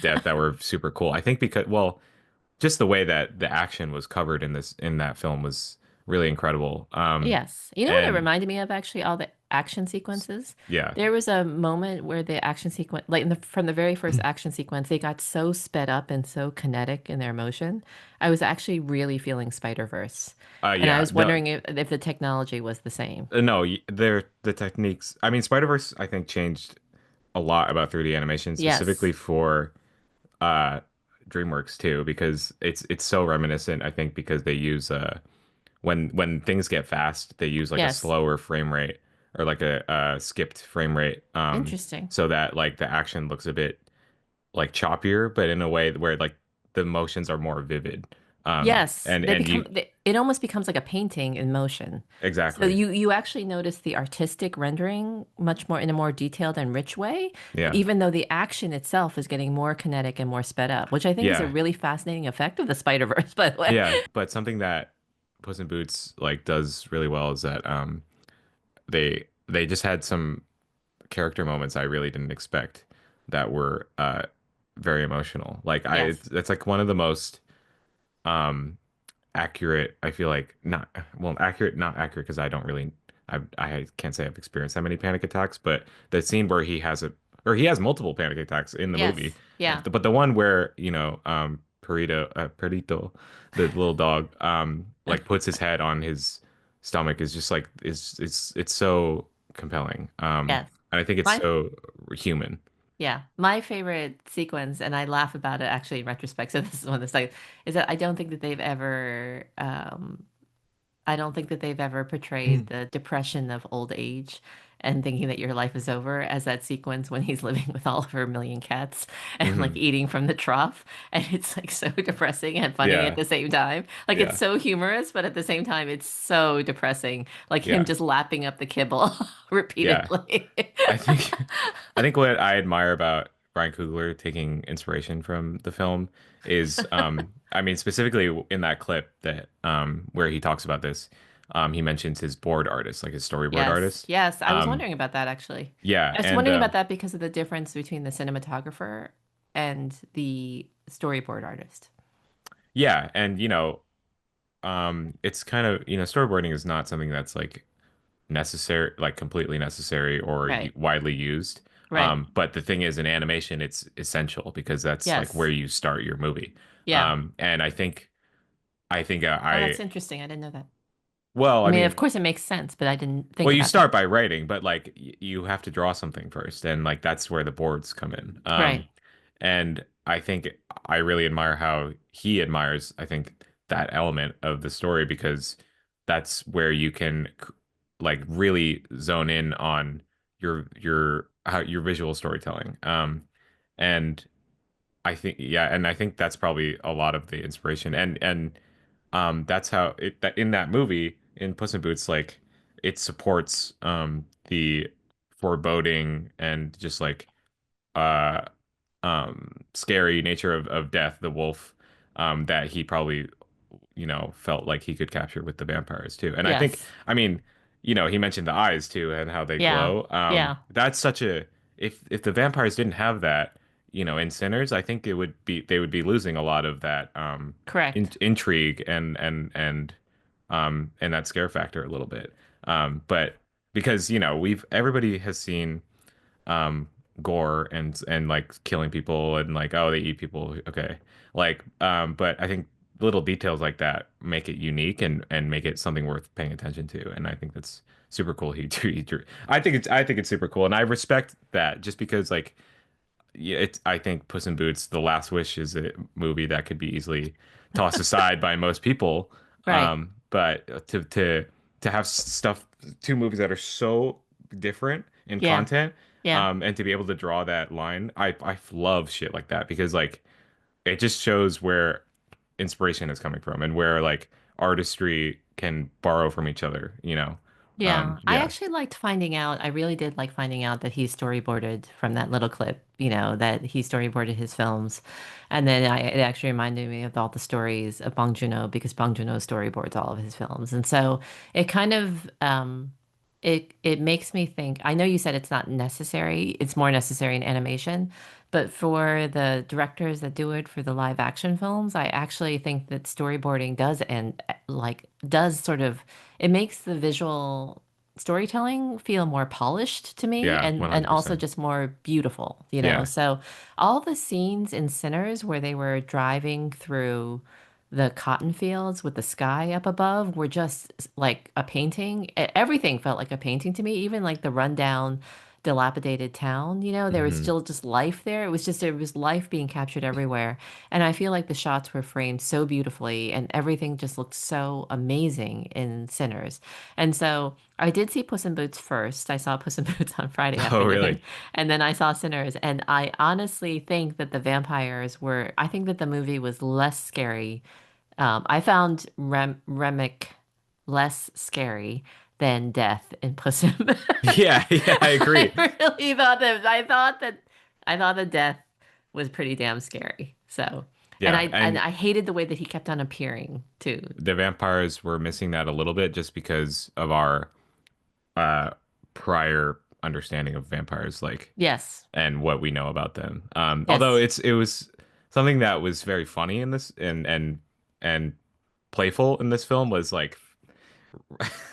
Death that were super cool. I think because well, just the way that the action was covered in that film was really incredible. Yes. You know what it And reminded me of actually, all the action sequences? yeah. There was a moment where the action sequence, like from the very first action sequence, they got so sped up and so kinetic in their motion. I was actually really feeling Spider-Verse. And I Yeah. was No, wondering if the technology was the same. no, they're the techniques. I mean, Spider-Verse I think changed a lot about 3D animation specifically Yes. for uh DreamWorks too because it's so reminiscent I think because they use when things get fast they use like a Yes. slower frame rate or like a skipped frame rate Interesting. so that like the action looks a bit like choppier but in a way where like the motions are more vivid Yes, and you it almost becomes like a painting in motion. So exactly you actually notice the artistic rendering much more in a more detailed and rich way, yeah even though the action itself is getting more kinetic and more sped up, which I think is a yeah really fascinating effect of the Spider-Verse, by the way. yeah but something that Puss in Boots like does really well is that they just had some character moments I really didn't expect that were very emotional. Like Yes. it's like one of the most um accurate, I feel like not well accurate, not accurate because I don't really I can't say I've experienced that many panic attacks, but the scene where he has a or he has multiple panic attacks in the movie. Yes. Yeah. But the one where, Perito, the little dog, like puts his head on his stomach is just like it's so compelling. Yes. And I think it's My so human. Yeah, my favorite sequence, and I laugh about it actually in retrospect. So this is one that's like, is that I don't think that they've ever portrayed the depression of old age and thinking that your life is over as that sequence when he's living with all of her million cats and like Hmm. eating from the trough. And it's like so depressing and funny at Yeah, the same time. Like it's yeah, so humorous, but at the same time, it's so depressing. Like him yeah, just lapping up the kibble yeah. repeatedly. I think I think what I admire about Brian Coogler taking inspiration from the film is I mean specifically in that clip that where he talks about this he mentions his board artist like his storyboard Yes, artist yes. I was um wondering about that actually. yeah I was and wondering about that because of the difference between the cinematographer and the storyboard artist. yeah and it's kind of storyboarding is not something that's like necessary like completely necessary or Right, widely used right. but the thing is in animation it's essential because that's like where Yes. you start your movie Yeah. and I think Oh, that's I interesting. I didn't know that. well, I I mean, of mean, course it makes sense, but I didn't think well, you about that. start by writing, but like you have to draw something first, and like that's where the boards come in. Right. And I think I really admire how he admires, I think, that element of the story because that's where you can like really zone in on your visual storytelling. And I think yeah, and I think that's probably a lot of the inspiration. And That's how it that in that movie in Puss in Boots, like it supports the foreboding and just like uh scary nature of death, the wolf, that he probably, felt like he could capture with the vampires too. And I think, Yes. I mean, he mentioned the eyes too and how they Yeah. glow. Yeah. That's such a if the vampires didn't have that, in Sinners, I think they would be losing a lot of that Correct. intrigue and that scare factor a little bit. But because, we've everybody has seen gore and like killing people and like, oh, they eat people, okay, like, but I think little details like that make it unique and make it something worth paying attention to, and I think that's super cool. I think it's super cool, and I respect that just because, like, yeah, I think Puss in Boots: The Last Wish is a movie that could be easily tossed aside by most people. Right. But to have stuff, two movies that are so different in Yeah. content, Yeah. and to be able to draw that line, I love shit like that because like it just shows where inspiration is coming from and where like artistry can borrow from each other, Yeah, I Yeah. actually liked finding out. I really did like finding out that he storyboarded from that little clip, that he storyboarded his films. And then it actually reminded me of all the stories of Bong Joon-ho because Bong Joon-ho storyboards all of his films. And so it kind of it makes me think. I know you said it's not necessary, it's more necessary in animation, but for the directors that do it for the live action films, I actually think that storyboarding does and like does sort of it makes the visual storytelling feel more polished to me Yeah, and also 100%. just more beautiful, you know. Yeah. So all the scenes in Sinners where they were driving through the cotton fields with the sky up above were just like a painting. Everything felt like a painting to me, even like the rundown, dilapidated town, there was Hmm. still just life there. It was life being captured everywhere. And I feel like the shots were framed so beautifully and everything just looked so amazing in Sinners. And so I did see Puss in Boots first. I saw Puss in Boots on Friday Oh, afternoon, really? and then I saw Sinners. And I honestly think that I think that the movie was less scary. I found Remick less scary than death in Puss in Boots. Yeah, yeah, I agree. I thought that death was pretty damn scary. So, and Yeah, and I hated the way that he kept on appearing too. the vampires were missing that a little bit just because of our uh prior understanding of vampires, like, Yes. and what we know about them. Although Yes. it was something that was very funny in this and playful in this film was like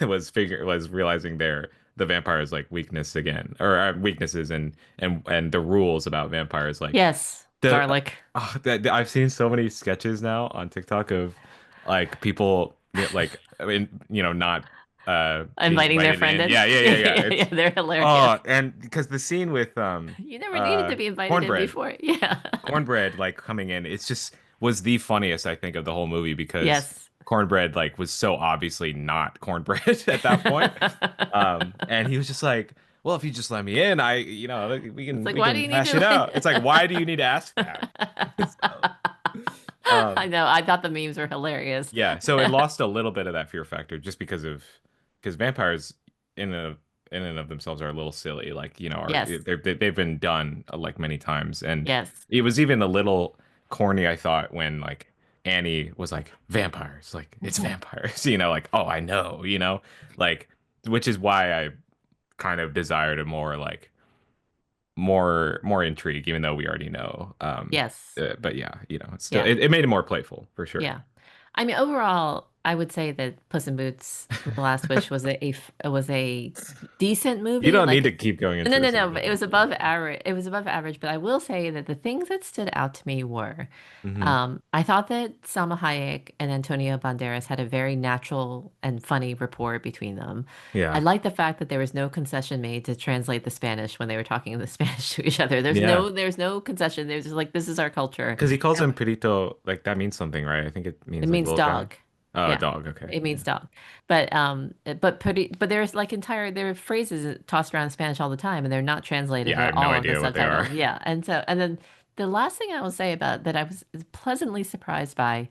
was realizing the vampires like weakness again, or weaknesses and the rules about vampires, like Yes. the Garlic. I've seen so many sketches now on TikTok of like people, like, I mean, not being Inviting their invited friend in. in. Yeah, yeah, Yeah, yeah, yeah. yeah, yeah. It's They're hilarious. oh, and because the scene with You never needed to be invited in cornbread before. Yeah. cornbread like coming in, it's just was the funniest I think of the whole movie because Yes. cornbread like was so obviously not cornbread at that point. And he was just like, well, if you just let me in, we It's can like, we why do can you need hash to it like out. It's like, why do you need to ask that? So, I um, know. I thought the memes were hilarious. yeah, so it lost a little bit of that fear factor just because vampires in a in and of themselves are a little silly, like, Yes. they've been done like many times, and Yes. it was even a little corny, I thought, when like Annie was like vampires, like it's vampires, like, oh, I know, like, which is why I kind of desired a more like more intrigue, even though we already know. Yes. But yeah, it's still Yeah. it made it more playful for sure. Yeah. I mean, overall, I would say that Puss in Boots: The Last Wish was a decent You movie. don't need Like, to keep going no, into no, this no, but it again. was above average. It was above average. But I will say that the things that stood out to me were, Hmm. I thought that Salma Hayek and Antonio Banderas had a very natural and funny rapport between them. I Yeah. like the fact that there was no concession made to translate the Spanish when they were talking in the Spanish to each other. Yeah. There's no concession. There's just like, this is our culture. Because he calls him Perito, like that means something, right? I think it It means like means little guy. dog. Oh, Yeah, dog. Okay. it means Yeah. dog. But there's like there are phrases tossed around in Spanish all the time, and they're not translated Yeah, I at have no all in the idea what they are. subtitle. Yeah, and then the last thing I will say about that I was pleasantly surprised by.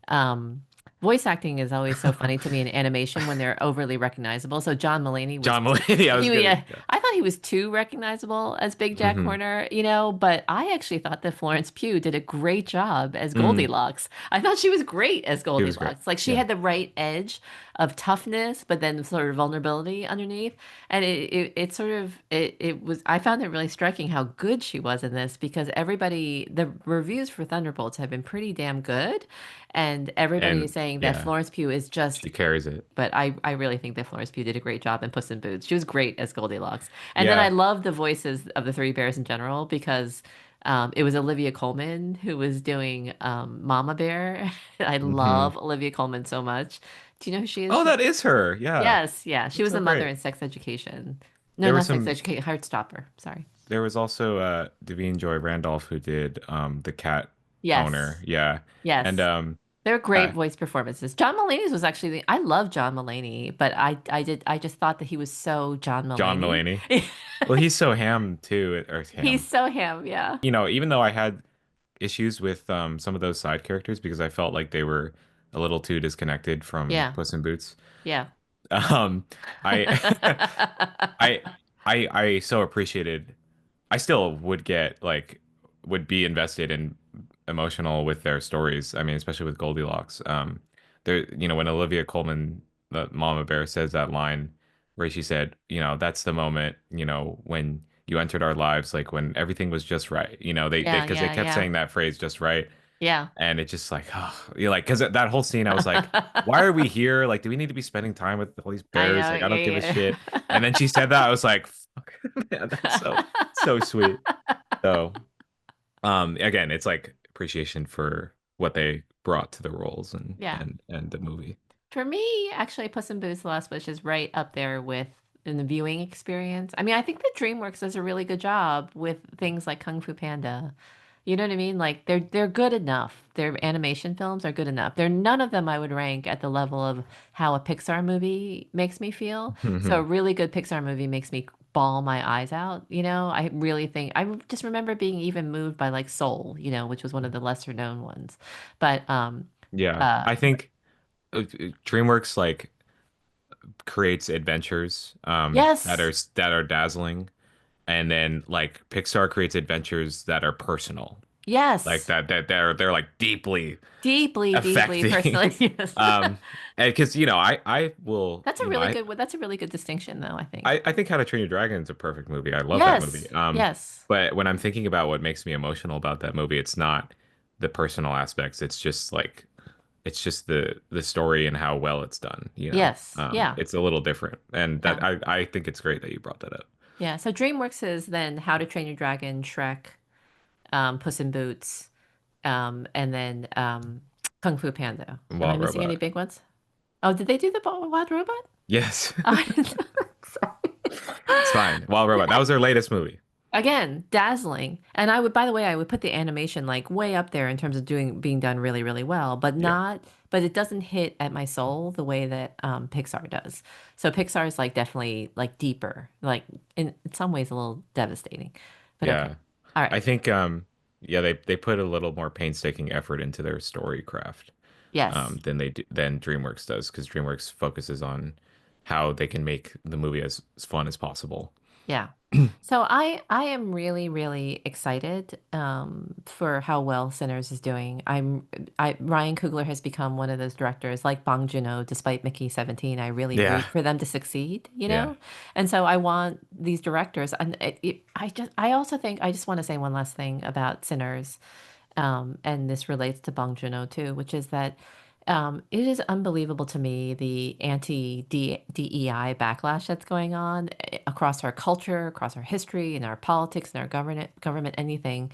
Um, Voice acting is always so funny to me in animation when they're overly recognizable. So John Mulaney was John Mulaney. I was gonna. yeah, Yeah. I thought he was too recognizable as Big Jack Hmm. Horner, but I actually thought that Florence Pugh did a great job as Mm, Goldilocks. I thought she was great as he was great. Goldilocks. Like she Yeah. had the right edge of toughness, but then sort of vulnerability underneath. And it sort of it was I found it really striking how good she was in this because the reviews for Thunderbolts have been pretty damn good. And everybody is And saying that yeah, Florence Pugh is just, she carries it. but I really think that Florence Pugh did a great job in Puss in Boots. She was great as Goldilocks. And then I Yeah. love the voices of the three bears in general because it was Olivia Colman who was doing Mama Bear. I Hmm. love Olivia Colman so much. Do you know who she is? Oh, that is her. Yeah. Yes, yeah. She That's was so the mother great. in Sex Education. No, There was not Sex some. Education, Heartstopper. Sorry. There was also Davine Joy Randolph who did the cat owner. Yes, Yeah. And yes. They're great uh, voice performances. John Mulaney's was actually I love John Mulaney, but I just thought that he was so John John Mulaney. Mulaney. Well, he's so ham too, or He's ham. so him, yeah. Even though I had issues with some of those side characters because I felt like they were a little too disconnected from Yeah. Puss in Boots. Yeah. Um, I, I, I so appreciated. I still would get like would be invested and emotional with their stories. I mean, especially with Goldilocks. When Olivia Colman, the Mama Bear, says that line where she said, that's the moment, when you entered our lives, like when everything was just right. They Yeah, because they yeah, kept yeah. saying that phrase, just right, Yeah. and it just like, oh, you're like, because that whole scene, I was like, why are we here? Like, do we need to be spending time with all these I bears? know. Like, I don't give a Yeah, shit. And then yeah. she said that, I was like, fuck, man, that's so sweet. So, again, it's like appreciation for what they brought to the roles and Yeah. and the movie. For me, actually, Puss in Boots: The Last Wish is right up there with in the viewing experience. I mean, I think that DreamWorks does a really good job with things like Kung Fu Panda. You know what I mean? Like they're good enough. Their animation films are good enough. They're none of them I would rank at the level of how a Pixar movie makes me feel. So a Hmm. really good Pixar movie makes me bawl my eyes out. I really think I just remember being even moved by like Soul, which was one of the lesser known ones. But Yeah, uh I think DreamWorks like creates adventures yes. that are dazzling, and then like Pixar creates adventures that are personal, like Yes. they're like deeply Deeply, deeply affecting. personally. Yes. um, and because I will That's a really good distinction though, I think. I think How to Train Your Dragon is a perfect movie. I love that movie. Yes. Yes. But when I'm thinking about what makes me emotional about that movie, it's not the personal aspects. It's just the story and how well it's done. Yes. Yeah. It's a little different, and that Yeah. I think it's great that you brought that up. Yeah. So DreamWorks is then How to Train Your Dragon, Shrek, Puss in Boots, and then Kung Fu Panda. Am I Wild missing any Robot. big ones? Oh, did they do the Wild Robot? Yes, Oh, it's fine. sorry. Wild Robot. That was their latest movie. Again, dazzling. And by the way, I would put the animation like way up there in terms of being done really, really well, Yeah, but it doesn't hit at my soul the way that Pixar does. So Pixar is like definitely like deeper, like in some ways a little devastating. But okay. yeah. All I right. think yeah, they put a little more painstaking effort into their story craft Yes. than DreamWorks does, because DreamWorks focuses on how they can make the movie as fun as possible. Yeah. So I am really really excited for how well Sinners is doing. Ryan Coogler has become one of those directors like Bong Joon-ho. Despite Mickey 17, I really Yeah, root for them to succeed. yeah. And so I want these directors. And I also think I just want to say one last thing about Sinners, and this relates to Bong Joon-ho too, which is that it is unbelievable to me the anti-DEI backlash that's going on across our culture, across our history, in our politics, in our government, anything.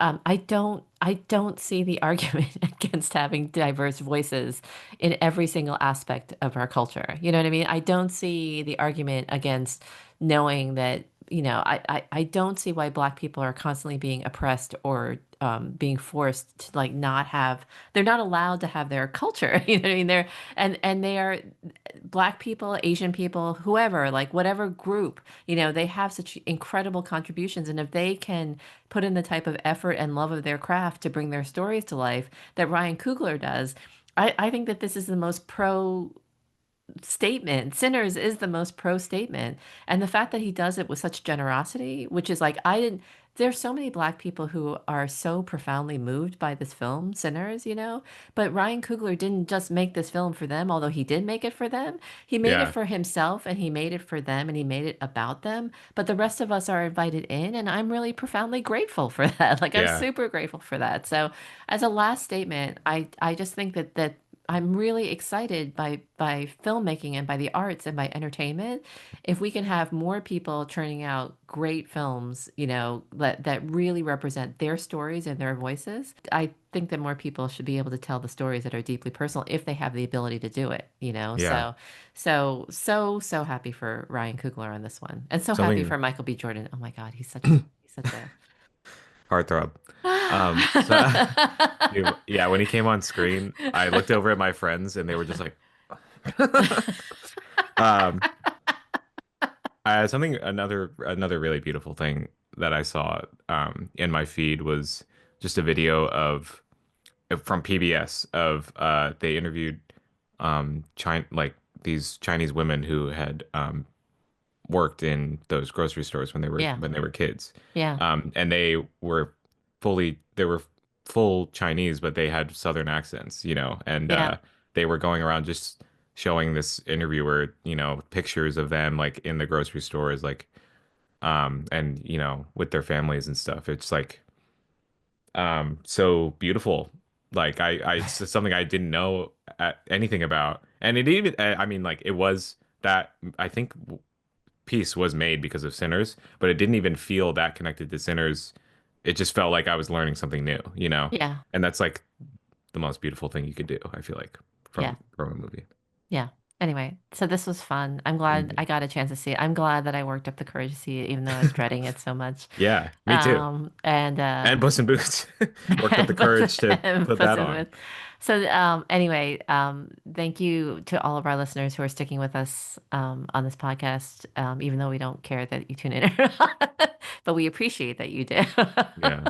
I don't see the argument against having diverse voices in every single aspect of our culture. You know what I mean? I don't see the argument against knowing that, I don't see why Black people are constantly being oppressed or being forced to like not have, they're not allowed to have their culture. You know what I mean? And they are Black people, Asian people, whoever, like whatever group, they have such incredible contributions. And if they can put in the type of effort and love of their craft to bring their stories to life that Ryan Coogler does, I think that this is the most pro statement. Sinners is the most pro statement. And the fact that he does it with such generosity, which is like, I didn't, there's so many Black people who are so profoundly moved by this film, Sinners, you know? But Ryan Coogler didn't just make this film for them, although he did make it for them. He made it Yeah. for himself and he made it for them and he made it about them. But the rest of us are invited in, and I'm really profoundly grateful for that. Like, I'm Yeah. super grateful for that. So, as a last statement, I just think that I'm really excited by filmmaking and by the arts and by entertainment. If we can have more people churning out great films, you know, that really represent their stories and their voices, I think that more people should be able to tell the stories that are deeply personal if they have the ability to do it, you know. Yeah. So happy for Ryan Coogler on this one. And so happy Something for Michael B. Jordan. Oh my God, he's such a heartthrob. So dude, yeah, when he came on screen, I looked over at my friends and they were just like, um, something another really beautiful thing that I saw in my feed was just a video of from PBS of they interviewed China like these Chinese women who had worked in those grocery stores Yeah, when they were kids. yeah, And they were full Chinese, but they had Southern accents, you know, and yeah, they were going around just showing this interviewer, you know, pictures of them like in the grocery stores, like and you know, with their families and stuff. It's like so beautiful. Like it's just something I didn't know anything about. And it even I mean like it was that I think piece was made because of Sinners, but it didn't even feel that connected to Sinners. It just felt like I was learning something new, you know? yeah, And that's like the most beautiful thing you could do, I feel like, yeah. from a movie. Yeah. Anyway, so this was fun. I'm glad Mhm. I got a chance to see it. I'm glad that I worked up the courage to see it, even though I was dreading it so much. Yeah, me too. And And Puss in Boots worked up the Puss, courage to put Puss that in on. Boots. So anyway, thank you to all of our listeners who are sticking with us on this podcast, even though we don't care that you tune in, or not, but we appreciate that you do. Yeah.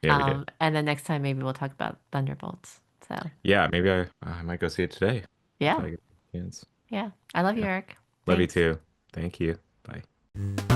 Yeah, we did. And then next time maybe we'll talk about Thunderbolts. So Yeah, maybe I might go see it today if yeah, I get a chance. yeah. I love you, Yeah. Eric. Love you Thanks. too. Thank you. Bye.